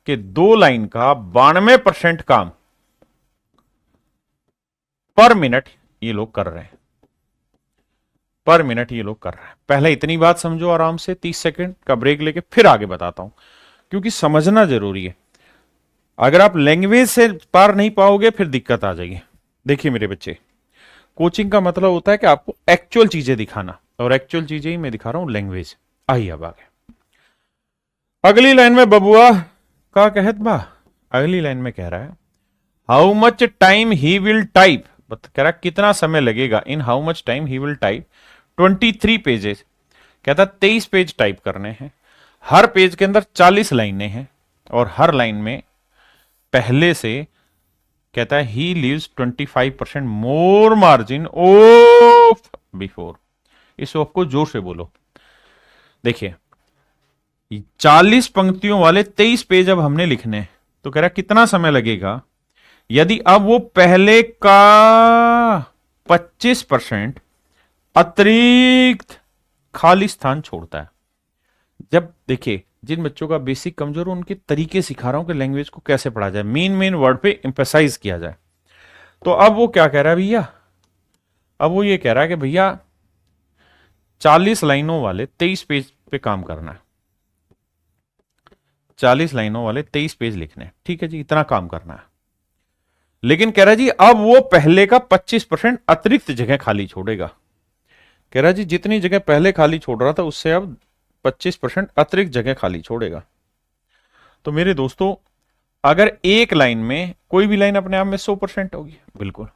S1: कि 2 लाइन का 92% काम पर मिनट ये लोग कर रहे हैं। पर मिनट ये लोग कर रहे हैं। पहले इतनी बात समझो आराम से, 30 सेकंड का ब्रेक लेके फिर आगे बताता हूं, क्योंकि समझना जरूरी है। अगर आप लैंग्वेज से पार नहीं पाओगे फिर दिक्कत आ जाएगी। देखिए मेरे बच्चे, कोचिंग का मतलब होता है कि आपको एक्चुअल चीजें दिखाना, और एक्चुअल चीजें ही मैं दिखा रहा हूं लैंग्वेज। आइए अब आगे अगली लाइन में बबुआ का कहत बा। अगली लाइन में कह रहा है how much time he will type, कह रहा है कितना समय लगेगा, in how much time he will type 23 pages. कहता 23 पेज टाइप करने हैं, हर पेज के अंदर 40 लाइनें हैं, और हर लाइन में पहले से कहता है he leaves 25% more margin of before. इस ऑफ को जोर से बोलो। देखिए 40 पंक्तियों वाले 23 पेज अब हमने लिखने हैं, तो कह रहा कितना समय लगेगा यदि अब वो पहले का 25% अतिरिक्त खाली स्थान छोड़ता है। जब देखिए जिन बच्चों का बेसिक कमजोर है उनके तरीके सिखा रहा हूं कि लैंग्वेज को कैसे पढ़ा जाए, मेन वर्ड पे एम्फेसाइज किया जाए। तो अब वो क्या कह रहा है भैया, अब वो ये कह रहा है कि भैया 40 लाइनों वाले 23 पेज पे काम करना है, 40 लाइनों वाले 23 पेज लिखने हैं, ठीक है जी, इतना काम करना है। लेकिन कह रहा है जी अब वो पहले का 25% अतिरिक्त जगह खाली छोड़ेगा। कह रहा है जी जितनी जगह पहले खाली छोड़ रहा था उससे अब 25% अतिरिक्त जगह खाली छोड़ेगा। तो मेरे दोस्तों अगर एक लाइन में, कोई भी लाइन अपने आप में 100% होगी, बिल्कुल,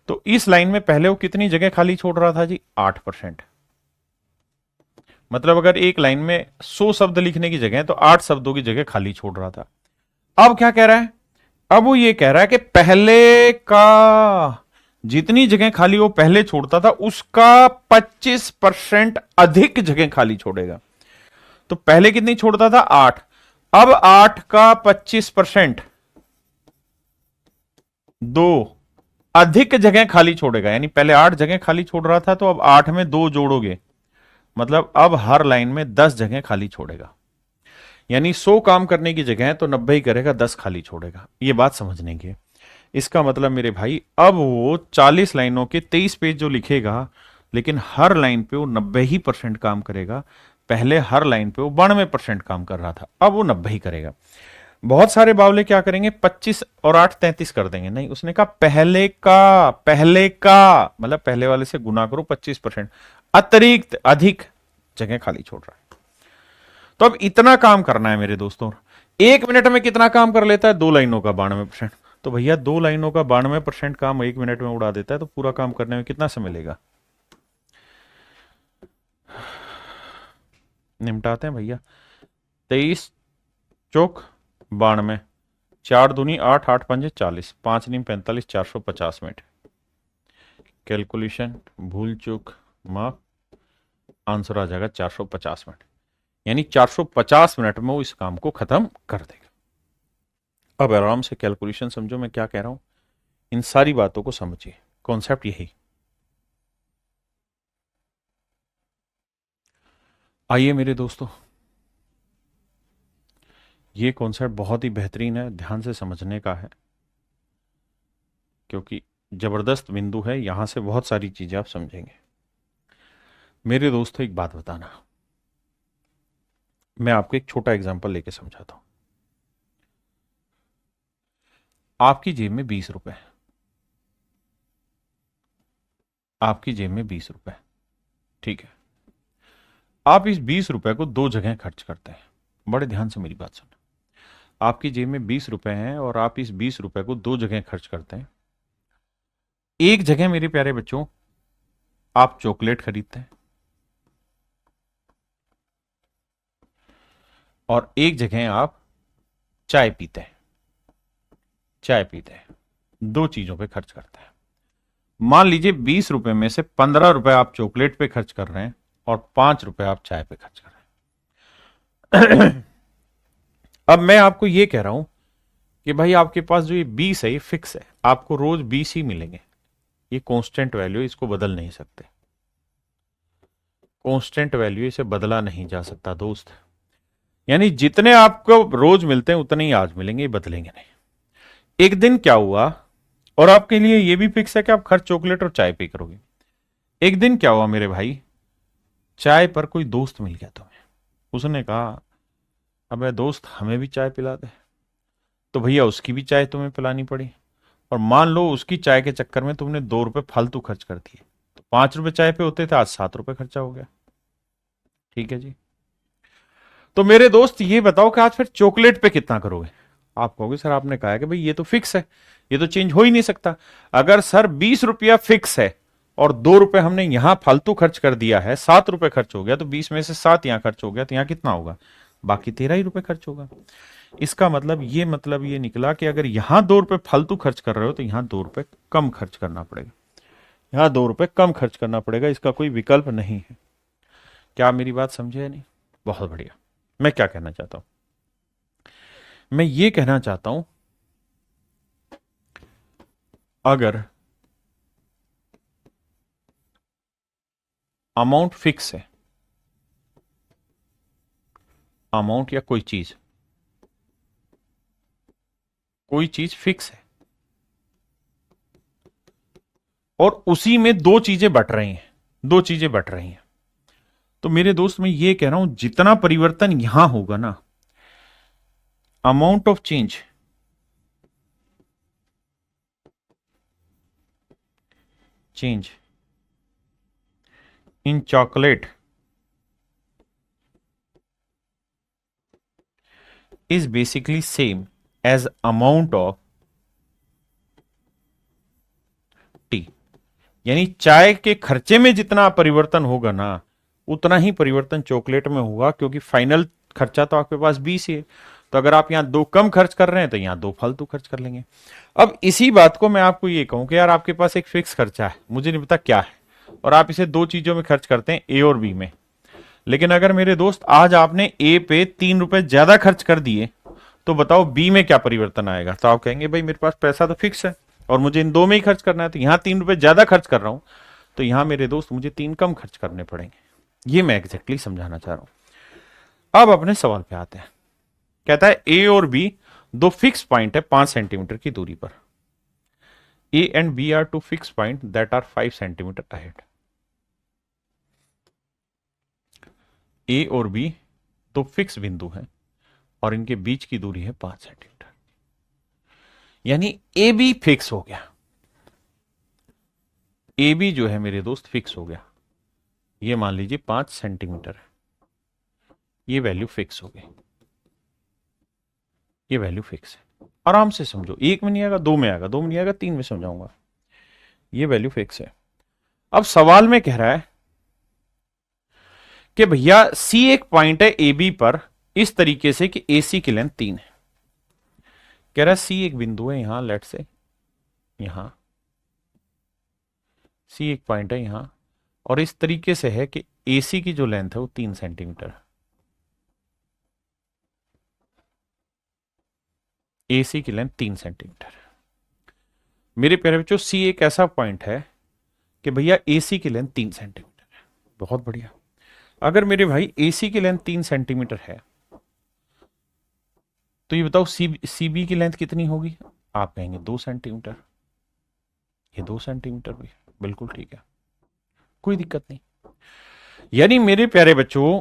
S1: तो इस लाइन में पहले वो कितनी जगह खाली छोड़ रहा था जी? 8%। मतलब अगर एक लाइन में 100 शब्द लिखने की जगह तो 8 शब्दों की जगह खाली छोड़ रहा था। अब क्या कह रहा है? अब वो ये कह रहा है कि पहले का जितनी जगह खाली वो पहले छोड़ता था उसका 25% अधिक जगह खाली छोड़ेगा। तो पहले कितनी छोड़ता था? 8। अब 8 का 25% 2 अधिक जगह खाली छोड़ेगा। यानी पहले 8 जगह खाली छोड़ रहा था, तो अब 8 में 2 जोड़ोगे, मतलब अब हर लाइन में 10 जगह खाली छोड़ेगा। यानी 100 काम करने की जगह है तो 90 ही करेगा, 10 खाली छोड़ेगा। ये बात समझने की। इसका मतलब मेरे भाई अब वो 40 लाइनों के 23 पेज जो लिखेगा, लेकिन हर लाइन पे वो 90 ही % काम करेगा। पहले हर लाइन पे वो 92% काम कर रहा था, अब वो 90 ही करेगा। बहुत सारे बावले क्या करेंगे, 25 और 8 33 कर देंगे। नहीं, उसने कहा पहले का मतलब पहले वाले से गुना करो 25%, अतिरिक्त अधिक जगह खाली छोड़ रहा है। तो अब इतना काम करना है मेरे दोस्तों। 1 मिनट में कितना काम कर लेता है? 2 लाइनों का 92%। तो भैया 2 लाइनों का 92% काम 1 मिनट में उड़ा देता है, तो पूरा काम करने में कितना समय लेगा? निपटाते हैं भैया। 23 चौक 92, 4 दूनी 8, 8 पंजे 40, 5 नीम 45, 450 मिनट। कैलकुलेशन भूल चूक माफ, आंसर आ जाएगा 450 मिनट। यानी 450 मिनट में वो इस काम को खत्म कर देगा। अब आराम से कैलकुलेशन समझो मैं क्या कह रहा हूं, इन सारी बातों को समझिए। कॉन्सेप्ट यही। आइए मेरे दोस्तों, ये कॉन्सेप्ट बहुत ही बेहतरीन है, ध्यान से समझने का है, क्योंकि जबरदस्त बिंदु है, यहां से बहुत सारी चीजें आप समझेंगे। मेरे दोस्तों एक बात बताना, मैं आपको एक छोटा एग्जांपल लेके समझाता हूं। आपकी जेब में 20 रुपए है, आपकी जेब में 20 रुपए, ठीक है। आप इस 20 रुपए को 2 जगह खर्च करते हैं। बड़े ध्यान से मेरी बात सुनो। आपकी जेब में 20 रुपए हैं और आप इस 20 रुपए को 2 जगह खर्च करते हैं। एक जगह मेरे प्यारे बच्चों आप चॉकलेट खरीदते हैं, और एक जगह आप चाय पीते हैं। चाय पीते हैं, 2 चीजों पे खर्च करते हैं। मान लीजिए 20 रुपए में से 15 रुपए आप चॉकलेट पे खर्च कर रहे हैं और 5 रुपए आप चाय पे खर्च कर रहे हैं। अब मैं आपको ये कह रहा हूं कि भाई आपके पास जो ये 20 है ये फिक्स है, आपको रोज 20 ही मिलेंगे। ये कांस्टेंट वैल्यू, इसको बदल नहीं सकते। कांस्टेंट वैल्यू, इसे बदला नहीं जा सकता दोस्त। यानी जितने आपको रोज मिलते हैं उतने ही आज मिलेंगे, ये बदलेंगे नहीं। एक दिन क्या हुआ, और आपके लिए ये भी फिक्स है कि आप खर्च चॉकलेट और चाय पे करोगे। एक दिन क्या हुआ मेरे भाई, चाय पर कोई दोस्त मिल गया तुम्हें, उसने कहा अबे दोस्त हमें भी चाय पिला दे। तो भैया उसकी भी चाय तुम्हें पिलानी पड़ी, और मान लो उसकी चाय के चक्कर में तुमने 2 रुपए फालतू खर्च कर दिए, तो 5 रुपए चाय पे होते थे, आज 7 रुपए खर्चा हो गया। ठीक है जी। तो मेरे दोस्त ये बताओ कि आज फिर चॉकलेट पे कितना करोगे? आप कहोगे सर आपने कहा है कि भाई ये तो फिक्स है, ये तो चेंज हो ही नहीं सकता। अगर सर 20 रुपया फिक्स है और 2 रुपए हमने यहां फालतू खर्च कर दिया है, 7 रुपए खर्च हो गया, तो 20 में से 7 यहां खर्च हो गया, तो यहां कितना होगा? बाकी 13 ही रुपए खर्च होगा। इसका मतलब ये निकला कि अगर यहां 2 रुपए फालतू खर्च कर रहे हो तो यहां 2 रुपए कम खर्च करना पड़ेगा। यहां 2 रुपए कम खर्च करना पड़ेगा, इसका कोई विकल्प नहीं है। क्या आप मेरी बात समझे या नहीं? बहुत बढ़िया। मैं क्या कहना चाहता हूं, मैं ये कहना चाहता हूं अगर अमाउंट फिक्स है, अमाउंट या कोई चीज फिक्स है और उसी में 2 चीजें बट रही हैं, 2 चीजें बट रही हैं, तो मेरे दोस्त मैं ये कह रहा हूं जितना परिवर्तन यहां होगा ना, amount of change in chocolate is basically same as amount of tea. यानी चाय के खर्चे में जितना परिवर्तन होगा ना, उतना ही परिवर्तन चॉकलेट में होगा, क्योंकि फाइनल खर्चा तो आपके पास 20 ही है। तो अगर आप यहां 2 कम खर्च कर रहे हैं तो यहां 2 फालतू खर्च कर लेंगे। अब इसी बात को मैं आपको ये कहूं कि यार आपके पास एक फिक्स खर्चा है, मुझे नहीं पता क्या है, और आप इसे 2 चीजों में खर्च करते हैं, ए और बी में। लेकिन अगर मेरे दोस्त आज आपने ए पे 3 रुपए ज्यादा खर्च कर दिए, तो बताओ बी में क्या परिवर्तन आएगा? तो आप कहेंगे भाई मेरे पास पैसा तो फिक्स है और मुझे इन 2 में ही खर्च करना है, तो यहां 3 रुपए ज्यादा खर्च कर रहा हूं, तो यहां मेरे दोस्त मुझे 3 कम खर्च करने पड़ेंगे। ये मैं एग्जैक्टली समझाना चाह रहा हूं। अब अपने सवाल पे आते हैं। कहता है ए और बी 2 फिक्स पॉइंट है 5 सेंटीमीटर की दूरी पर। A and B are 2 fix point that are 5 centimetre ahead. A और बी 2 फिक्स बिंदु हैं और इनके बीच की दूरी है 5 सेंटीमीटर। यानी ए बी फिक्स हो गया, ए बी जो है मेरे दोस्त फिक्स हो गया। ये मान लीजिए 5 सेंटीमीटर है, ये वैल्यू फिक्स हो गई, ये वैल्यू फिक्स है। आराम से समझो, 1 में नहीं आएगा, 2 में आएगा, 2 में नहीं आएगा, 3 में समझाऊंगा। ये वैल्यू फिक्स है। अब सवाल में कह रहा है कि भैया सी एक पॉइंट है ए बी पर इस तरीके से कि ए सी की लेंथ 3 है। कह रहा है सी एक बिंदु है यहां, लेट से यहां सी एक पॉइंट है यहां, और इस तरीके से है कि ए सी की जो लेंथ है वो 3 सेंटीमीटर है। ए सी की लेंथ 3 सेंटीमीटर है। मेरे प्यारे बच्चों, सी एक ऐसा पॉइंट है कि भैया ए सी की लेंथ 3 सेंटीमीटर है। बहुत बढ़िया। अगर मेरे भाई ए सी की लेंथ 3 सेंटीमीटर है, तो ये बताओ सी बी की लेंथ कितनी होगी? आप कहेंगे 2 सेंटीमीटर। ये 2 सेंटीमीटर भी बिल्कुल ठीक है, कोई दिक्कत नहीं। यानी मेरे प्यारे बच्चों,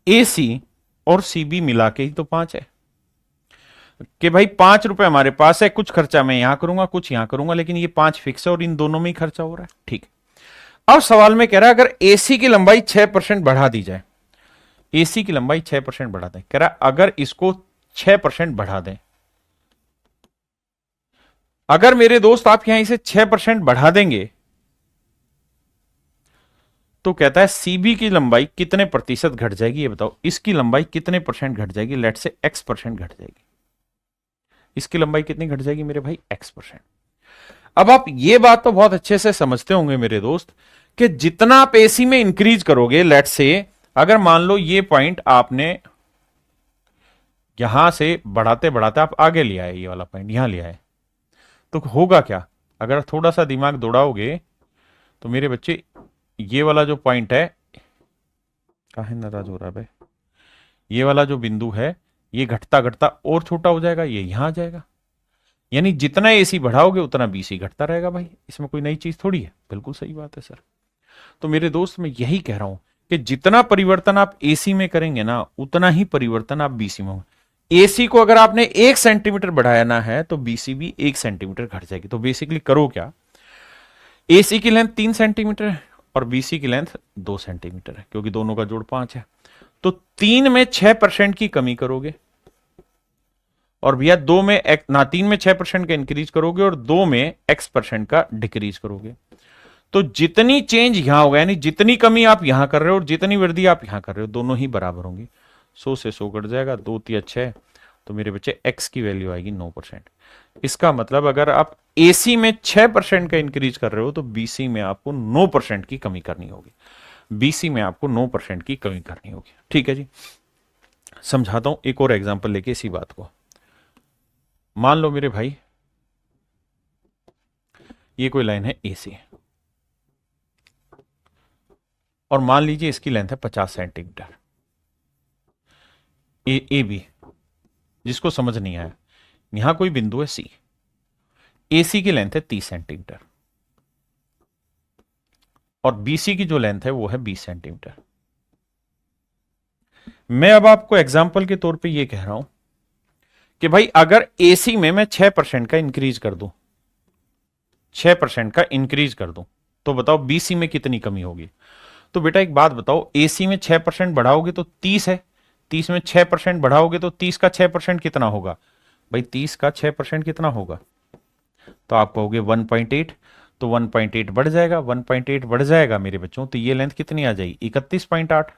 S1: ए सी और सी बी मिला के ही तो 5 है कि भाई 5 रुपए हमारे पास है, कुछ खर्चा मैं यहां करूंगा, कुछ यहां करूंगा, लेकिन ये 5 फिक्स है और इन दोनों में ही खर्चा हो रहा है। ठीक है। अब सवाल में कह रहा है अगर एसी की लंबाई 6% बढ़ा दी जाए, एसी की लंबाई 6% बढ़ा दें, कह रहा है अगर इसको 6% बढ़ा दें, अगर मेरे दोस्त आप यहां इसे 6% बढ़ा देंगे, तो कहता है सीबी की लंबाई कितने प्रतिशत घट जाएगी? ये बताओ, इसकी लंबाई कितने परसेंट घट जाएगी? लेट से x% घट जाएगी। इसकी लंबाई कितनी घट जाएगी मेरे भाई? x%। अब आप ये बात तो बहुत अच्छे से समझते होंगे मेरे दोस्त कि जितना आप एसी में इंक्रीज करोगे, लेट से अगर मान लो ये पॉइंट आपने यहां से बढ़ाते बढ़ाते आप आगे ले आए, ये वाला पॉइंट यहां ले आए, तो होगा क्या? अगर थोड़ा सा दिमाग दौड़ाओगे तो मेरे बच्चे ये वाला जो पॉइंट है, काहे नाराज हो रहा है भाई, ये वाला जो बिंदु है ये घटता घटता और छोटा हो जाएगा, ये यहां आ जाएगा। यानी जितना एसी बढ़ाओगे उतना बीसी घटता रहेगा। भाई इसमें कोई नई चीज थोड़ी है, बिल्कुल सही बात है सर। तो मेरे दोस्त मैं यही कह रहा हूं कि जितना परिवर्तन आप एसी में करेंगे ना, उतना ही परिवर्तन आप बीसी में होगा। एसी को अगर आपने 1 सेंटीमीटर बढ़ाना है तो बीसी भी 1 सेंटीमीटर घट जाएगी। तो बेसिकली करो क्या, एसी की लेंथ 3 सेंटीमीटर है और बीसी की लेंथ 2 सेंटीमीटर है, क्योंकि दोनों का जोड़ 5 है। तो 3 में 6% की कमी करोगे और भैया 2 में 3 में 6% का इंक्रीज करोगे और 2 में x% का डिक्रीज करोगे। तो जितनी चेंज यहां होगा, यानी जितनी कमी आप यहां कर रहे हो और जितनी वृद्धि आप यहां कर रहे हो, दोनों ही बराबर होंगी। 100 से 100 कट जाएगा, 2 3 6, तो मेरे बच्चे x की वैल्यू आएगी 9%। इसका मतलब अगर आप एसी में 6% का इंक्रीज कर रहे हो तो बीसी में आपको 9% की कमी करनी होगी। बीसी में आपको 9% की कमी करनी होगी। ठीक है जी, समझाता हूं एक और एग्जांपल लेके इसी बात को। मान लो मेरे भाई ये कोई लाइन है एसी और मान लीजिए इसकी लेंथ है 50 सेंटीमीटर। ए बी, जिसको समझ नहीं आया, यहां कोई बिंदु है सी, एसी की लेंथ है 30 सेंटीमीटर और बीसी की जो लेंथ है वो है 20 सेंटीमीटर। मैं अब आपको एग्जाम्पल के तौर पे ये कह रहा हूं कि भाई अगर एसी में मैं 6% का इंक्रीज कर दूं, 6% का इंक्रीज कर दूं, तो बताओ बीसी में कितनी कमी होगी? तो बेटा एक बात बताओ, एसी में 6% बढ़ाओगे तो 30 है, 30 में 6% बढ़ाओगे तो 30 का 6% कितना होगा भाई? 30 का 6% कितना होगा? तो आप कहोगे 1.8, तो 1.8 बढ़ जाएगा, 1.8 बढ़ जाएगा मेरे बच्चों, तो ये लेंथ कितनी आ जाएगी? 31.8।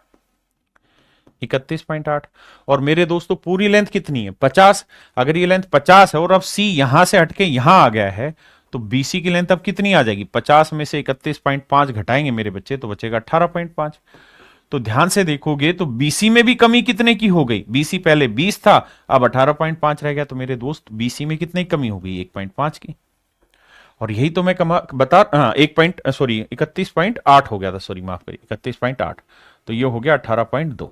S1: 31.8। और मेरे दोस्तों पूरी लेंथ कितनी है? 50। अगर ये लेंथ 50 है और अब सी यहां से हटके यहां आ गया है, तो बीसी की लेंथ अब कितनी आ जाएगी? 50 में से 31.5 घटाएंगे मेरे बच्चे तो बचेगा 18.5। तो ध्यान से देखोगे तो बीसी में भी कमी कितने की हो गई? बीसी पहले 20 था, अब 18.5 रह गया, तो मेरे दोस्त बीसी में कितनी कमी हो गई? 1.5 की। और यही तो मैं बता, हाँ, 31.8 हो गया था, सॉरी माफ करिए, 31.8, तो ये हो गया 18.2।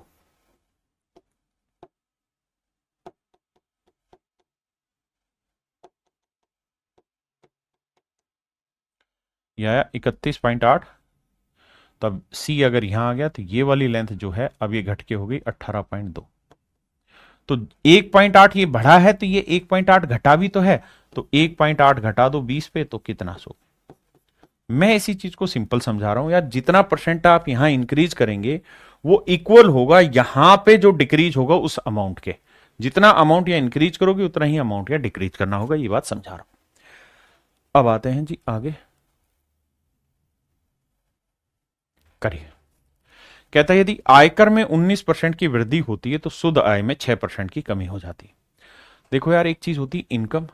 S1: यह आया 31.8। तब सी अगर यहां आ गया तो ये वाली लेंथ जो है अब ये घट के हो गई 18.2। तो 1.8 ये बढ़ा है तो ये 1.8 घटा भी तो है, तो 1.8 घटा दो 20 पे तो कितना? सो मैं इसी चीज को सिंपल समझा रहा हूं यार, जितना परसेंट आप यहां इंक्रीज करेंगे वो इक्वल होगा यहां पे जो डिक्रीज होगा उस अमाउंट के। जितना अमाउंट यहां इंक्रीज करोगे उतना ही अमाउंट यहां डिक्रीज करना होगा, ये बात समझा रहा हूं। अब आते हैं जी आगे, करिए। कहता है यदि आयकर में 19% की वृद्धि होती है तो शुद्ध आय में 6% की कमी हो जाती है। देखो यार, एक चीज होती है इनकम,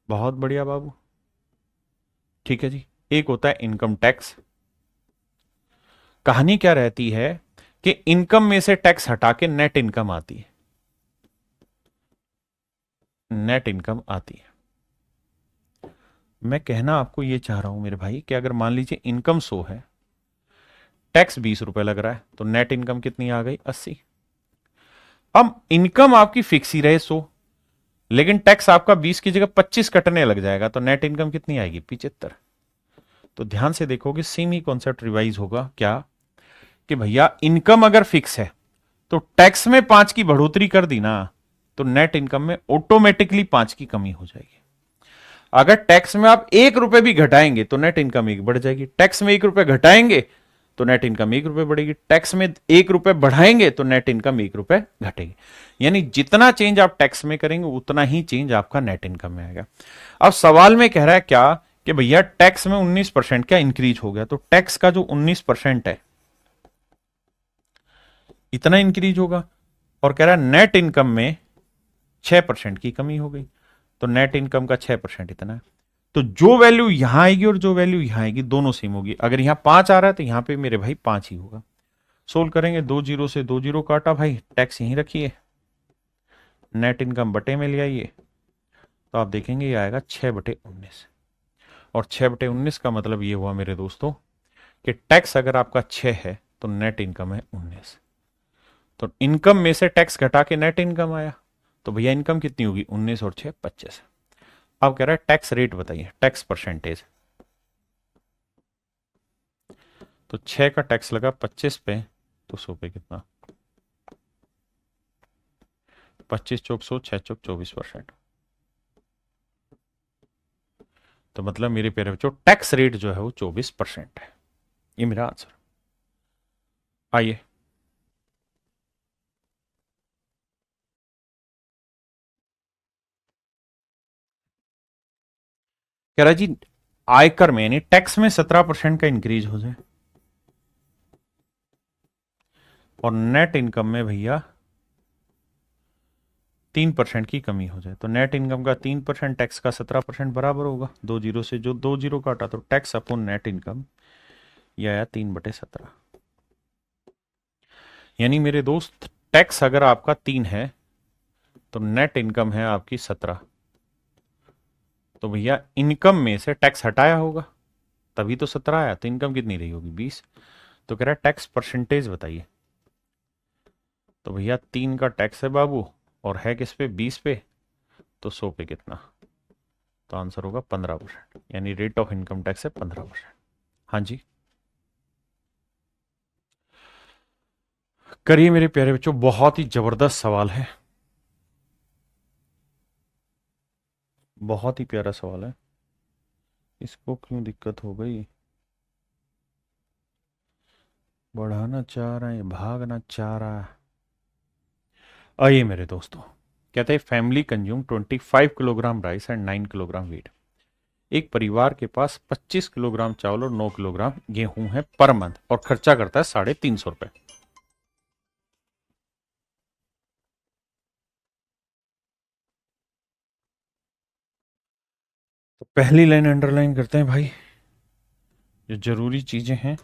S1: बहुत बढ़िया बाबू, ठीक है जी। एक होता है इनकम टैक्स। कहानी क्या रहती है कि इनकम में से टैक्स हटा के नेट इनकम आती है, नेट इनकम आती है। मैं कहना आपको ये चाह रहा हूं मेरे भाई कि अगर मान लीजिए इनकम 100 है, टैक्स 20 रुपए लग रहा है, तो नेट इनकम कितनी आ गई? 80। अब इनकम आपकी फिक्स ही रहे 100, लेकिन टैक्स आपका 20 की जगह 25 कटने लग जाएगा, तो नेट इनकम कितनी आएगी? 75। तो ध्यान से देखोगे सेम ही कॉन्सेप्ट रिवाइज होगा क्या, कि भैया इनकम अगर फिक्स है तो टैक्स में 5 की बढ़ोतरी कर दी ना, तो नेट इनकम में ऑटोमेटिकली 5 की कमी हो जाएगी। अगर टैक्स में आप 1 रुपए भी घटाएंगे तो नेट इनकम 1 बढ़ जाएगी, टैक्स में 1 रुपए घटाएंगे तो नेट इनकम 1 रुपए बढ़ेगी, टैक्स में 1 रुपए बढ़ाएंगे तो नेट इनकम 1 रुपए घटेगी। यानी जितना चेंज आप टैक्स में करेंगे उतना ही चेंज आपका नेट इनकम में आएगा। अब सवाल में कह रहा है क्या कि भैया टैक्स में 19% क्या इंक्रीज हो गया, तो टैक्स का जो 19% है इतना इंक्रीज होगा, और कह रहा है नेट इनकम में 6% की कमी हो गई, तो नेट इनकम का 6% इतना है। तो जो वैल्यू यहां आएगी और जो वैल्यू यहां आएगी दोनों सेम होगी। अगर यहां 5 आ रहा है तो यहां पे मेरे भाई 5 ही होगा। सोल्व करेंगे, 2 जीरो से 2 जीरो काटा भाई, टैक्स यहीं रखिए, नेट इनकम बटे में ले आइए, तो आप देखेंगे ये आएगा 6/19। और 6/19 का मतलब ये हुआ मेरे दोस्तों कि टैक्स अगर आपका 6 है तो नेट इनकम है 19। तो इनकम में से टैक्स घटा के नेट इनकम आया, तो भैया इनकम कितनी होगी? 19 और 6 25। अब कह रहा है टैक्स रेट बताइए, टैक्स परसेंटेज। तो 6 का टैक्स लगा 25 पे, तो 100 पे कितना? 25 चौक 100, 6 चौक 24%। तो मतलब मेरे प्यारे बच्चों टैक्स रेट जो है वो 24% है। ये मेरा आंसर। आइए, कह रहा है जी आयकर में यानी टैक्स में 17% का इंक्रीज हो जाए और नेट इनकम में भैया 3% की कमी हो जाए, तो नेट इनकम का 3%, टैक्स का 17% बराबर होगा। 2 जीरो से जो 2 जीरो काटा तो टैक्स अपॉन नेट इनकम यह आया 3/17। यानी मेरे दोस्त टैक्स अगर आपका 3 है तो नेट इनकम है आपकी 17। तो भैया इनकम में से टैक्स हटाया होगा तभी तो 17 आया, तो इनकम कितनी रही होगी? 20। तो कह रहा है टैक्स परसेंटेज बताइए। तो भैया 3 का टैक्स है बाबू, और है किस पे? 20 पे, तो 100 पे कितना? तो आंसर होगा 15%, यानी रेट ऑफ इनकम टैक्स है 15%। हाँ जी, करिए मेरे प्यारे बच्चों, बहुत ही जबरदस्त सवाल है, बहुत ही प्यारा सवाल है। इसको क्यों दिक्कत हो गई? बढ़ाना चाह रहा है, भागना चाह रहा है। आइए मेरे दोस्तों, कहते हैं family consume 25 kilogram rice and 9 kilogram wheat. एक परिवार के पास 25 किलोग्राम चावल और 9 किलोग्राम गेहूं है पर मंथ और खर्चा करता है 350 रुपए। तो पहली लाइन अंडरलाइन करते हैं भाई, जो जरूरी चीजें हैं।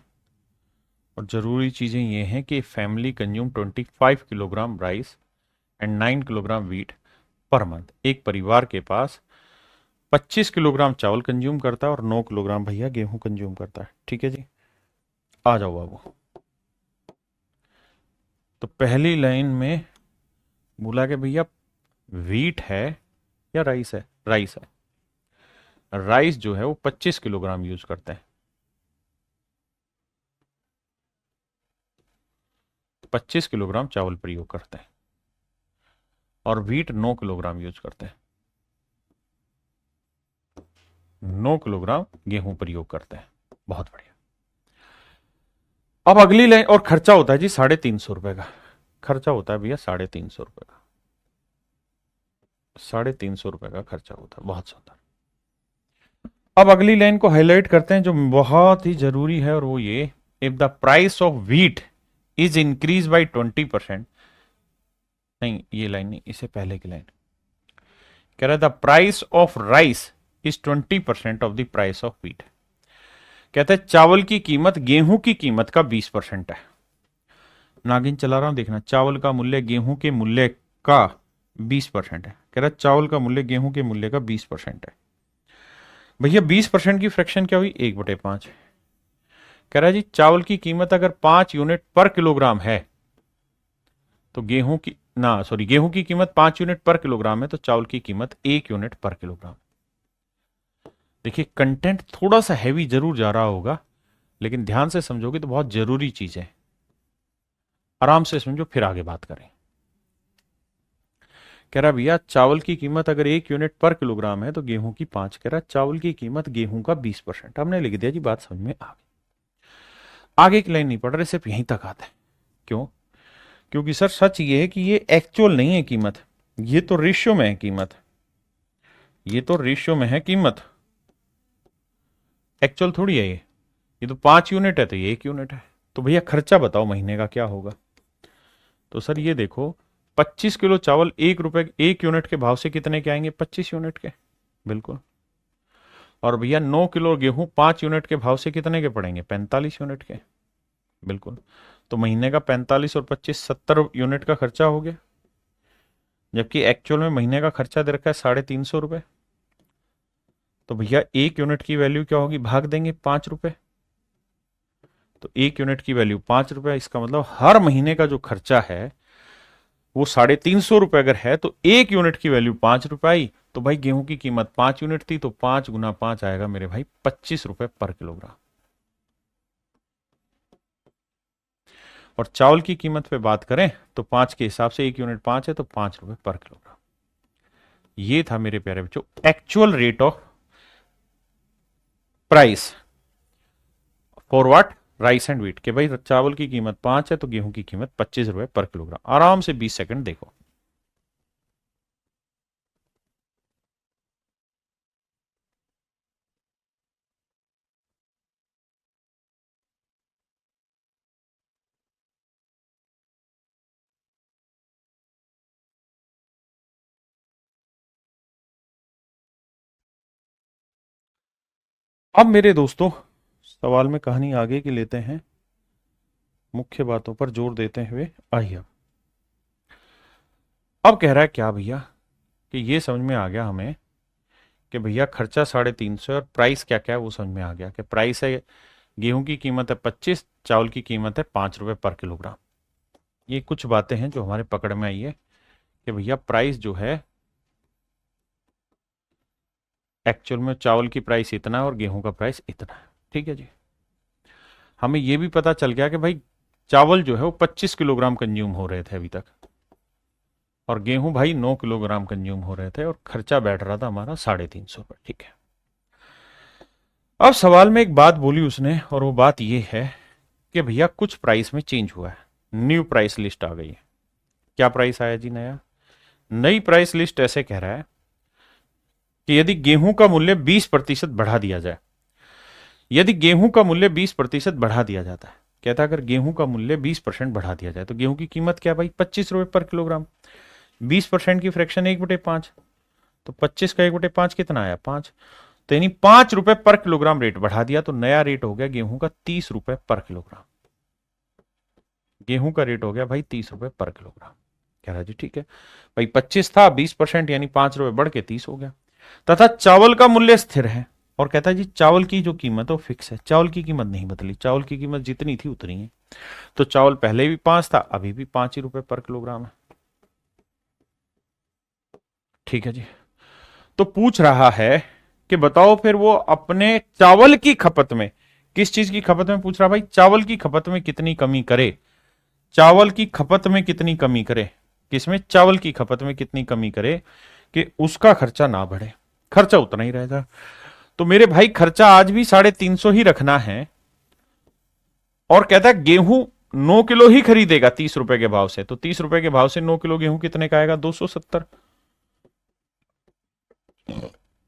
S1: और जरूरी चीजें ये हैं कि family consume 25 kilogram rice and 9 kilogram wheat per month. एक परिवार के पास 25 किलोग्राम चावल कंज्यूम करता है और 9 किलोग्राम भैया गेहूं कंज्यूम करता है। ठीक है जी, आ जाओ बाबू। तो पहली लाइन में बोला कि भैया व्हीट है या राइस है? राइस है। राइस जो है वो 25 किलोग्राम यूज करते हैं, 25 किलोग्राम चावल प्रयोग करते हैं, और व्हीट 9 किलोग्राम यूज करते हैं, 9 किलोग्राम गेहूं प्रयोग करते हैं। बहुत बढ़िया। अब अगली लाइन, और खर्चा होता है जी 350 रुपए का। खर्चा होता है भैया 350 रुपए का, 350 रुपए का खर्चा होता है। बहुत सुंदर। अब अगली लाइन को हाईलाइट करते हैं जो बहुत ही जरूरी है, और वो ये, if the price of wheat is increase by 20%। नहीं, ये लाइन नहीं, इससे पहले की लाइन कह रहा है the price of rice is 20% of the price of wheat. कहते हैं चावल की कीमत गेहूं की कीमत का 20% है। नागिन चला रहा हूं, देखना, चावल का मूल्य गेहूं के मूल्य का 20% है। कह रहा है चावल का मूल्य गेहूं के मूल्य का 20% है। भैया 20% की फ्रैक्शन क्या हुई? 1/5। कह रहा है जी चावल की कीमत अगर 5 यूनिट पर किलोग्राम है तो गेहूं की, ना सॉरी, गेहूं की कीमत 5 यूनिट पर किलोग्राम है तो चावल की कीमत 1 यूनिट पर किलोग्राम। देखिए कंटेंट थोड़ा सा हैवी जरूर जा रहा होगा, लेकिन ध्यान से समझोगे तो बहुत जरूरी चीज है। आराम से समझो, फिर आगे बात करें। कह रहा भैया चावल की कीमत अगर 1 यूनिट पर किलोग्राम है तो गेहूं की 5। कह रहा चावल की कीमत गेहूं का 20%। हमने लिख दिया जी, बात समझ में आ गई। आगे की लाइन नहीं पढ़ रहे, सिर्फ यहीं तक आता है। क्यों? क्योंकि सर सच ये है कि ये एक्चुअल नहीं है कीमत, ये तो रेशियो में है कीमत, ये तो रेशियो में है कीमत, एक्चुअल थोड़ी है ये तो 5 यूनिट है तो ये 1 यूनिट है। तो भैया खर्चा बताओ महीने का क्या होगा? तो सर ये देखो, 25 किलो चावल 1 रुपए 1 यूनिट के भाव से कितने के आएंगे? 25 यूनिट के, बिल्कुल। और भैया 9 किलो गेहूं 5 यूनिट के भाव से कितने के पड़ेंगे? 45 यूनिट के, बिल्कुल। तो महीने का 45 और 25 70 यूनिट का खर्चा हो गया, जबकि एक्चुअल में महीने का खर्चा दे रखा है 350 रुपए। तो भैया 1 यूनिट की वैल्यू क्या होगी? भाग देंगे 5 रुपए। तो 1 यूनिट की वैल्यू 5 रुपए, इसका मतलब हर महीने का जो खर्चा है वो 350 रुपए अगर है तो 1 यूनिट की वैल्यू 5 रुपए आई। तो भाई गेहूं की कीमत 5 यूनिट थी तो 5 गुना 5 आएगा मेरे भाई 25 रुपए पर किलोग्राम। और चावल की कीमत पे बात करें तो 5 के हिसाब से 1 यूनिट 5 है तो 5 रुपए पर किलोग्राम। ये था मेरे प्यारे बच्चों actual rate of price for what? Rice and wheat. के भाई चावल की कीमत 5 है तो गेहूं की कीमत 25 रुपए पर किलोग्राम। आराम से 20 सेकंड देखो। अब मेरे दोस्तों सवाल में कहानी आगे की लेते हैं, मुख्य बातों पर जोर देते हुए। आइए अब कह रहा है क्या भैया कि ये समझ में आ गया हमें कि भैया खर्चा 350 और प्राइस क्या क्या है वो समझ में आ गया कि प्राइस है गेहूं की कीमत है 25, चावल की कीमत है 5 रुपए पर किलोग्राम। ये कुछ बातें हैं जो हमारे पकड़ में आई है कि भैया प्राइस जो है एक्चुअल में चावल की प्राइस इतना है और गेहूं का प्राइस इतना है। ठीक है जी। हमें यह भी पता चल गया कि भाई चावल जो है वो 25 किलोग्राम कंज्यूम हो रहे थे अभी तक, और गेहूं भाई 9 किलोग्राम कंज्यूम हो रहे थे, और खर्चा बैठ रहा था हमारा 350 रुपये। ठीक है। अब सवाल में एक बात बोली उसने, और वो बात ये है कि भैया कुछ प्राइस में चेंज हुआ है, न्यू प्राइस लिस्ट आ गई है। क्या प्राइस आया जी नया? नई प्राइस लिस्ट ऐसे कह रहा है कि यदि गेहूं का मूल्य 20% बढ़ा दिया जाए, यदि गेहूं का मूल्य 20% बढ़ा दिया जाता है, कहता है अगर गेहूं का मूल्य 20% बढ़ा दिया जाए तो गेहूं की कीमत क्या भाई? 25 रुपए पर किलोग्राम। 20% की फ्रैक्शन 1/5, तो 25 का 1/5 कितना आया? 5। तो यानी 5 रुपए पर किलोग्राम रेट बढ़ा दिया, तो नया रेट हो गया गेहूं का 30 रुपए पर किलोग्राम। गेहूं का रेट हो गया भाई 30 रुपए पर किलोग्राम। कह रहा जी ठीक है भाई, 25 था, 20% यानी 5 रुपए बढ़ के 30 हो गया। तथा चावल का मूल्य स्थिर है, और कहता है जी चावल की जो कीमत है वो फिक्स है, चावल की कीमत नहीं बदली, चावल की कीमत जितनी थी उतनी है। तो चावल पहले भी 5 था, अभी भी 5 ही रुपए पर किलोग्राम है। ठीक है जी। तो पूछ रहा है कि बताओ फिर वो अपने चावल की खपत में, किस चीज की खपत में पूछ रहा भाई? चावल की खपत में कितनी कमी करे, चावल की खपत में कितनी कमी करे, किसमें? चावल की खपत में कितनी कमी करे कि उसका खर्चा ना बढ़े, खर्चा उतना ही रहेगा। तो मेरे भाई खर्चा आज भी 350 ही रखना है, और कहता है गेहूं 9 किलो ही खरीदेगा 30 रुपए के भाव से, तो 30 रुपए के भाव से 9 किलो गेहूं कितने का आएगा? 270।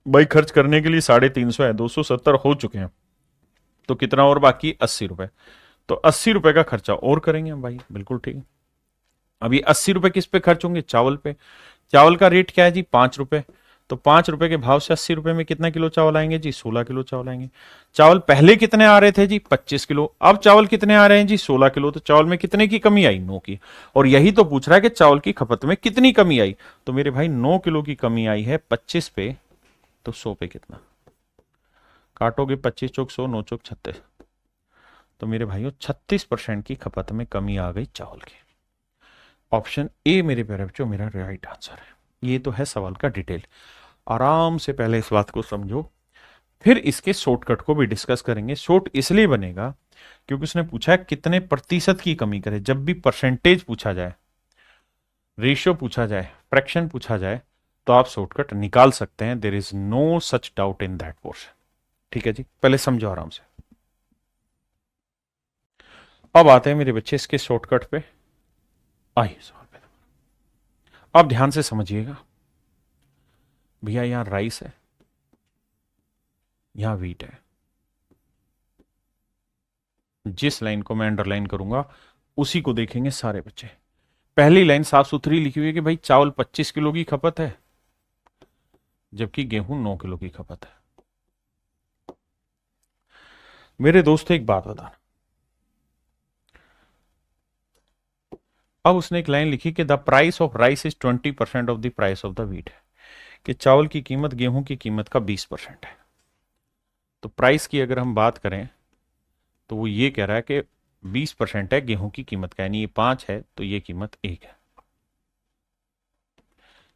S1: भाई खर्च करने के लिए 350 है, 270 हो चुके हैं, तो कितना और बाकी? 80 रुपए। तो 80 रुपए का खर्चा और करेंगे हम भाई, बिल्कुल ठीक है। अब ये 80 रुपए किस पे खर्च होंगे? चावल पे। चावल का रेट क्या है जी? 5 रुपए। तो 5 रुपए के भाव से 80 रुपए में कितना किलो चावल आएंगे जी? 16 किलो चावल आएंगे। चावल पहले कितने आ रहे थे जी? 25 किलो। अब चावल कितने आ रहे हैं जी? 16 किलो। तो चावल में कितने की कमी आई? 9 की। और यही तो पूछ रहा है कि चावल की खपत में कितनी कमी आई। तो मेरे भाई 9 किलो की कमी आई है 25 पे, तो 100 पे कितना काटोगे? 25 चौक 100, 9 चौक 36। तो मेरे भाइयों 36% की खपत में कमी आ गई चावल की। ऑप्शन ए मेरे प्यारे बच्चों मेरा राइट आंसर है। ये तो है सवाल का डिटेल। आराम से पहले इस बात को समझो, फिर इसके शॉर्टकट को भी डिस्कस करेंगे। शॉर्ट इसलिए बनेगा क्योंकि उसने पूछा है कितने प्रतिशत की कमी करे। जब भी परसेंटेज पूछा जाए, रेशियो पूछा जाए, फ्रैक्शन पूछा जाए, तो आप शॉर्टकट निकाल सकते हैं। There is no such doubt in that portion. ठीक है जी, पहले समझो आराम से। अब आते हैं मेरे बच्चे इसके शॉर्टकट पे। आइए सवाल पे, अब ध्यान से समझिएगा। भैया यहां राइस है, यहां व्हीट है। जिस लाइन को मैं अंडरलाइन करूंगा उसी को देखेंगे सारे बच्चे। पहली लाइन साफ सुथरी लिखी हुई है कि भाई चावल 25 किलो की खपत है, जबकि गेहूं 9 किलो की खपत है। मेरे दोस्तों एक बात बताना, अब उसने एक लाइन लिखी कि the price of rice is 20% of the price of the wheat, कि चावल की कीमत गेहूं की कीमत का 20% है। तो प्राइस की अगर हम बात करें तो वो ये कह रहा है कि 20% है गेहूं की कीमत का, यानी ये 5 है तो ये कीमत 1 है।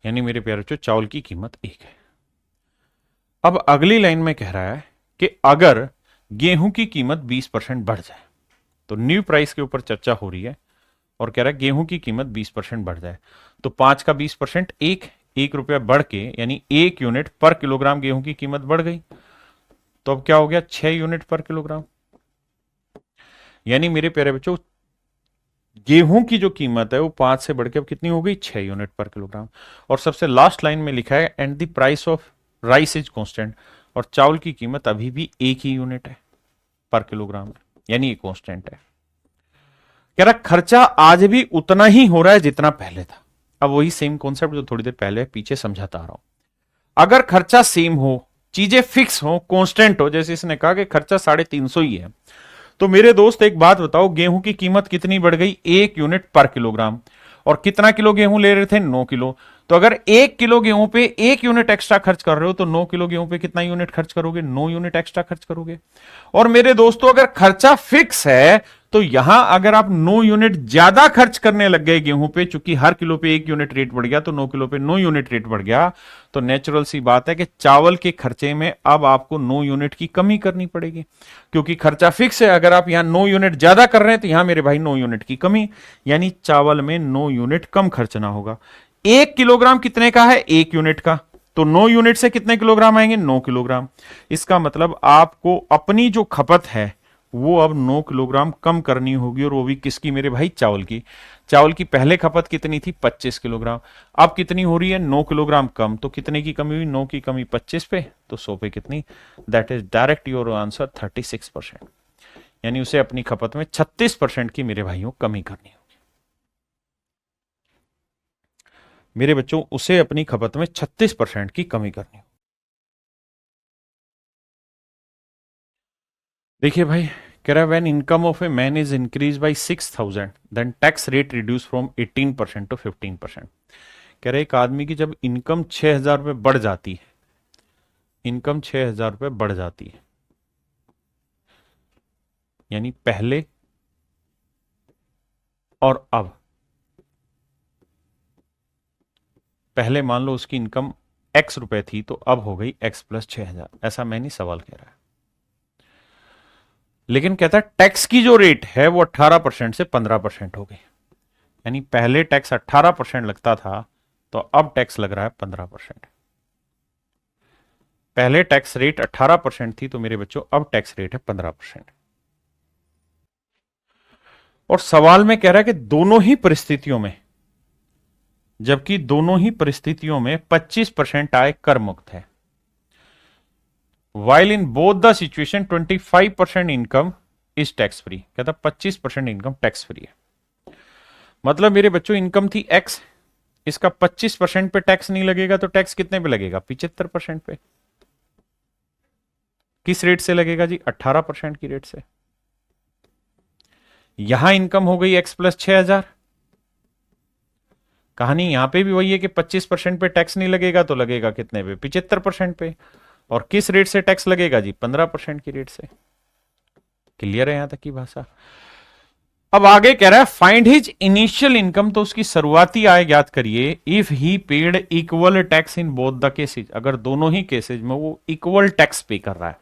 S1: यानी मेरे प्यारे बच्चों चावल की कीमत 1 है। अब अगली लाइन में कह रहा है कि अगर गेहूं की कीमत 20% बढ़ जाए, तो न्यू प्राइस के ऊपर चर्चा हो रही है, और कह रहा है गेहूं की कीमत 20% बढ़ जाए, तो 5 का 20% 1 रुपया बढ़ के, यानी 1 यूनिट पर किलोग्राम गेहूं की कीमत बढ़ गई। तो अब क्या हो गया? 6 यूनिट पर किलोग्राम। यानी मेरे प्यारे बच्चों गेहूं की जो कीमत है वो 5 से बढ़ के अब कितनी हो गई? 6 यूनिट पर किलोग्राम। और सबसे लास्ट लाइन में लिखा है and the price of rice is constant, और चावल की कीमत अभी भी 1 ही यूनिट है पर किलोग्राम, यानी ये कांस्टेंट है। कह रहा खर्चा आज भी उतना ही हो रहा है जितना पहले था। अब वही सेम कॉन्सेप्ट जो थोड़ी देर पहले पीछे समझाता आ रहा हूं। अगर खर्चा सेम हो, चीजें फिक्स हो, कांस्टेंट हो, जैसे इसने कहा कि खर्चा 350 ही है, तो मेरे दोस्त एक बात बताओ, गेहूं की कीमत कितनी बढ़ गई? 1 यूनिट पर किलोग्राम। और कितना किलो गेहूं ले रहे थे? 9 किलो। तो अगर 1 किलो गेहूं पे 1 यूनिट एक्स्ट्रा खर्च कर रहे हो, तो 9 किलो गेहूं पे कितना यूनिट खर्च करोगे? 9 यूनिट एक्स्ट्रा खर्च करोगे। और मेरे दोस्तों अगर खर्चा फिक्स है, तो यहां अगर आप 9 यूनिट ज्यादा खर्च करने लग गए गेहूं पे, चूंकि हर किलो पे 1 यूनिट रेट बढ़ गया, तो 9 किलो पे 9 यूनिट रेट बढ़ गया, तो नेचुरल सी बात है कि चावल के खर्चे में अब आपको 9 यूनिट की कमी करनी पड़ेगी, क्योंकि खर्चा फिक्स है। अगर आप यहां 9 यूनिट ज्यादा कर रहे हैं, तो यहां मेरे भाई 9 यूनिट की कमी, यानी चावल में 9 यूनिट कम खर्चना होगा। 1 किलोग्राम कितने का है? 1 यूनिट का। तो 9 यूनिट से कितने किलोग्राम आएंगे? 9 किलोग्राम। इसका मतलब आपको अपनी जो खपत है वो अब 9 किलोग्राम कम करनी होगी, और वो भी किसकी मेरे भाई? चावल की। चावल की पहले खपत कितनी थी? 25 किलोग्राम। अब कितनी हो रही है? 9 किलोग्राम कम। तो कितने की कमी हुई? 9 की कमी 25 पे, तो 100 पे कितनी? That is direct your answer 36%। यानी उसे अपनी खपत में 36% की मेरे भाइयों कमी करनी होगी। मेरे बच्चों, उसे अपनी खपत में 36% की कमी करनी होगी। देखिए भाई, कह रहा है when income of a man is increase by 6,000 then tax rate reduce from 18% to 15%। कह रहे एक आदमी की जब इनकम 6,000 रुपये बढ़ जाती है, इनकम 6,000 रुपये बढ़ जाती है, यानी पहले और अब, पहले मान लो उसकी इनकम एक्स रुपए थी, तो अब हो गई एक्स प्लस 6,000। ऐसा मैं नहीं, सवाल कह रहा है। लेकिन कहता है टैक्स की जो रेट है वो 18% से 15% हो गई। यानी पहले टैक्स 18% लगता था, तो अब टैक्स लग रहा है 15%। पहले टैक्स रेट 18% थी, तो मेरे बच्चों अब टैक्स रेट है 15%। और सवाल में कह रहा है कि दोनों ही परिस्थितियों में, जबकि दोनों ही परिस्थितियों में 25% आय कर मुक्त है, while in both the situation 25% income is tax free. कहता 25% इनकम टैक्स फ्री है। मतलब मेरे बच्चों इनकम थी एक्स, इसका 25% पे टैक्स नहीं लगेगा, तो टैक्स कितने पे लगेगा? 75% पे। किस रेट से लगेगा जी? 18% की रेट से। यहां इनकम हो गई एक्स प्लस 6,000। कहानी यहां पे भी वही है कि 25% पे टैक्स नहीं लगेगा, तो लगेगा कितने पे? 75% पे। और किस रेट से टैक्स लगेगा जी? 15% की रेट से। क्लियर है यहां तक की भाषा? अब आगे कह रहा है फाइंड हिज इनिशियल इनकम, तो उसकी शुरुआती आय ज्ञात करिए if he paid equal tax in both the cases. अगर दोनों ही केसेज में वो इक्वल टैक्स पे कर रहा है,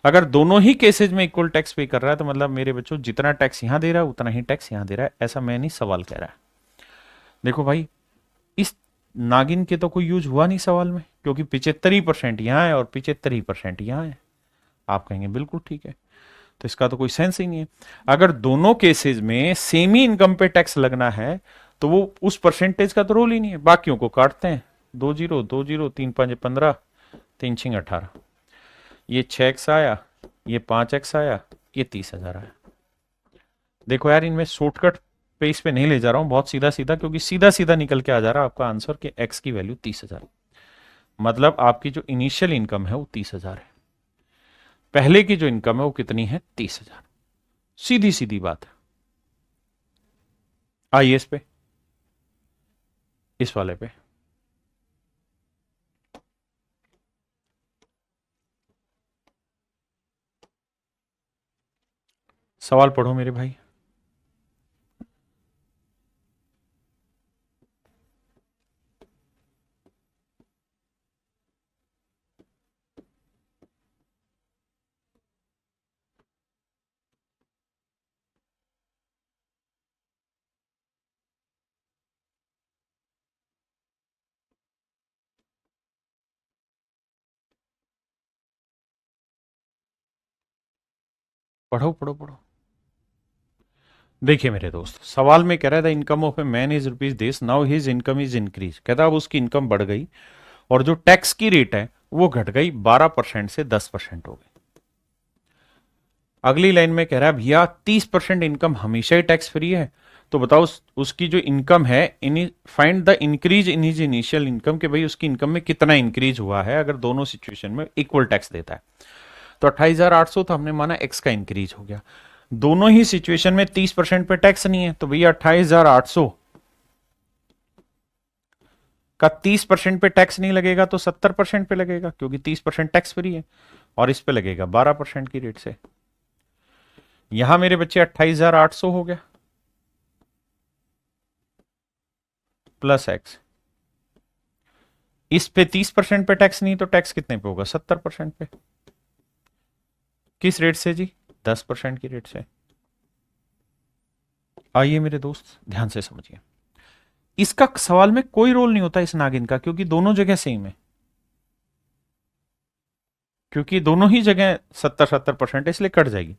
S1: अगर दोनों ही केसेज में इक्वल टैक्स पे कर रहा है, तो मतलब मेरे बच्चों जितना टैक्स यहां दे रहा है उतना ही टैक्स यहां दे रहा है। ऐसा मैं नहीं, सवाल कह रहा है। देखो भाई, इस नागिन के तो कोई यूज हुआ नहीं सवाल में, क्योंकि 75% यहां है और 75% यहां है। आप कहेंगे बिल्कुल ठीक है, तो इसका तो कोई सेंस ही नहीं है। अगर दोनों केसेस में सेम ही इनकम पे टैक्स लगना है, तो वो उस परसेंटेज का तो रोल ही नहीं है। बाकियों को काटते हैं, 2 0 2 0, 3 5 15, 3 6 18। ये 6x आया, ये 5x आया, ये 30,000 आया। देखो यार, इनमें शॉर्टकट पे इस पे नहीं ले जा रहा हूं, बहुत सीधा सीधा, क्योंकि सीधा सीधा निकल के आ जा रहा है आपका आंसर कि x की वैल्यू 30,000। मतलब आपकी जो इनिशियल इनकम है वो 30,000 है, पहले की जो इनकम है वो कितनी है? 30,000। सीधी सीधी बात है। आइए इस पे, इस वाले पे सवाल पढ़ो मेरे भाई। पढ़ो पढ़ो पढ़ो। देखिए मेरे दोस्त, सवाल में कह रहा था income of a man is rupees this, now his income is increase. कहता अब उसकी इनकम बढ़ गई और जो टैक्स की रेट है वो घट गई 12% से 10% हो गई। अगली लाइन में कह रहा है भैया 30% इनकम हमेशा ही टैक्स फ्री है, तो बताओ उसकी जो इनकम है, find the increase in his initial income, कि भाई उसकी इनकम में कितना इंक्रीज हुआ है अगर दोनों सिचुएशन में इक्वल टैक्स देता है। तो 28,800 तो हमने माना एक्स का इंक्रीज हो गया, दोनों ही सिचुएशन में 30% पे टैक्स नहीं है, तो भैया 28,800 का 30% पे टैक्स नहीं लगेगा तो 70% पे लगेगा, क्योंकि 30% टैक्स फ्री है, और इस पे लगेगा 12% की रेट से। यहां मेरे बच्चे 28,800 हो गया प्लस एक्स, इस पे 30% पे टैक्स नहीं, तो टैक्स कितने पे होगा? 70% पे। किस रेट से जी? 10% की रेट से। आइए मेरे दोस्त ध्यान से समझिए, इसका सवाल में कोई रोल नहीं होता इस नागिन का, क्योंकि दोनों जगह सेम है, क्योंकि दोनों ही जगह 70-70% इसलिए कट जाएगी।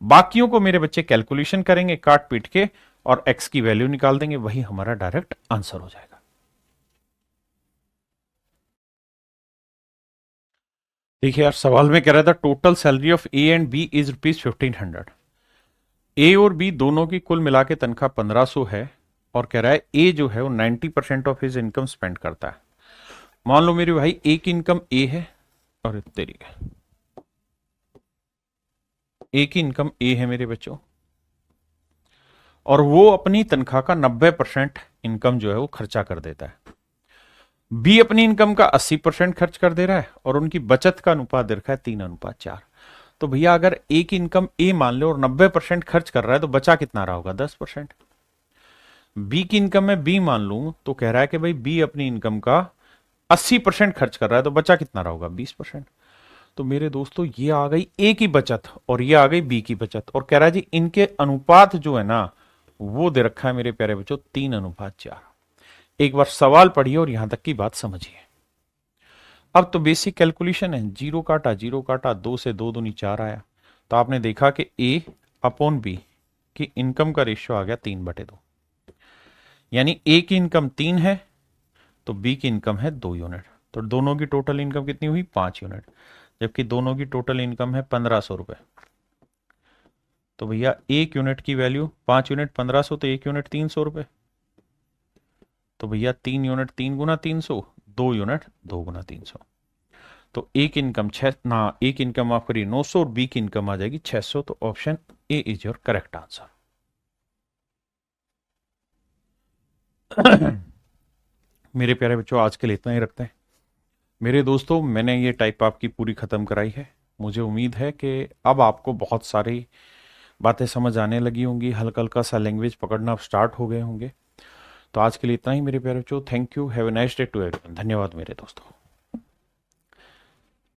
S1: बाकियों को मेरे बच्चे कैलकुलेशन करेंगे काट पीट के और x की वैल्यू निकाल देंगे, वही हमारा डायरेक्ट आंसर हो जाएगा। देखिए यार, सवाल में कह रहा था total salary of A and B is ₹1500। A और बी दोनों की कुल मिला के तनख्वाह 1500 है, और कह रहा है ए जो है वो 90% ऑफ हिज इनकम स्पेंड करता है। मान लो मेरे भाई ए की इनकम ए है, और तेरी ए की इनकम ए है मेरे बच्चों, और वो अपनी तनख्वाह का 90% इनकम जो है वो खर्चा कर देता है। बी अपनी इनकम का 80% खर्च कर दे रहा है, और उनकी बचत का अनुपात दे रखा है 3:4। तो भैया अगर ए की इनकम ए मान लो और 90% खर्च कर रहा है, तो बचा कितना रहा होगा? 10%। बी की इनकम में बी मान लू तो कह रहा है कि भाई बी अपनी इनकम का 80% खर्च कर रहा है, तो बचा कितना रहा होगा? 20%। तो मेरे दोस्तों ये आ गई ए की बचत और ये आ गई बी की बचत, और कह रहा है जी इनके अनुपात जो है ना वो दे रखा है मेरे प्यारे बच्चों 3:4। एक बार सवाल पढ़िए और यहां तक की बात समझिए। अब तो बेसिक कैलकुलेशन है, जीरो काटा 2 से 2 दूनी 4 आया, तो आपने देखा कि ए अपॉन बी की इनकम का रेशियो आ गया 3/2। यानी ए की इनकम 3 है तो बी की इनकम है 2 यूनिट, तो दोनों की टोटल इनकम कितनी हुई? 5 यूनिट, जबकि दोनों की टोटल इनकम है 1500 रुपए। तो भैया 1 यूनिट की वैल्यू 5 यूनिट 1500, तो 1 यूनिट 300 रुपए। तो भैया 3 यूनिट 3 गुना 300, 2 यूनिट 2 गुना 300। तो एक इनकम एक इनकम माफ करिए 900 और बी की इनकम आ जाएगी 600। तो option A is your correct answer. मेरे प्यारे बच्चों आज के लिए इतना ही रखते हैं। मेरे दोस्तों मैंने ये टाइप आपकी पूरी खत्म कराई है। मुझे उम्मीद है कि अब आपको बहुत सारी बातें समझ आने लगी होंगी, हल्का हल्का सा लैंग्वेज पकड़ना अब स्टार्ट हो गए होंगे। तो आज के लिए इतना ही मेरे प्यारे बच्चों। Thank you, have a nice day to everyone. धन्यवाद मेरे दोस्तों।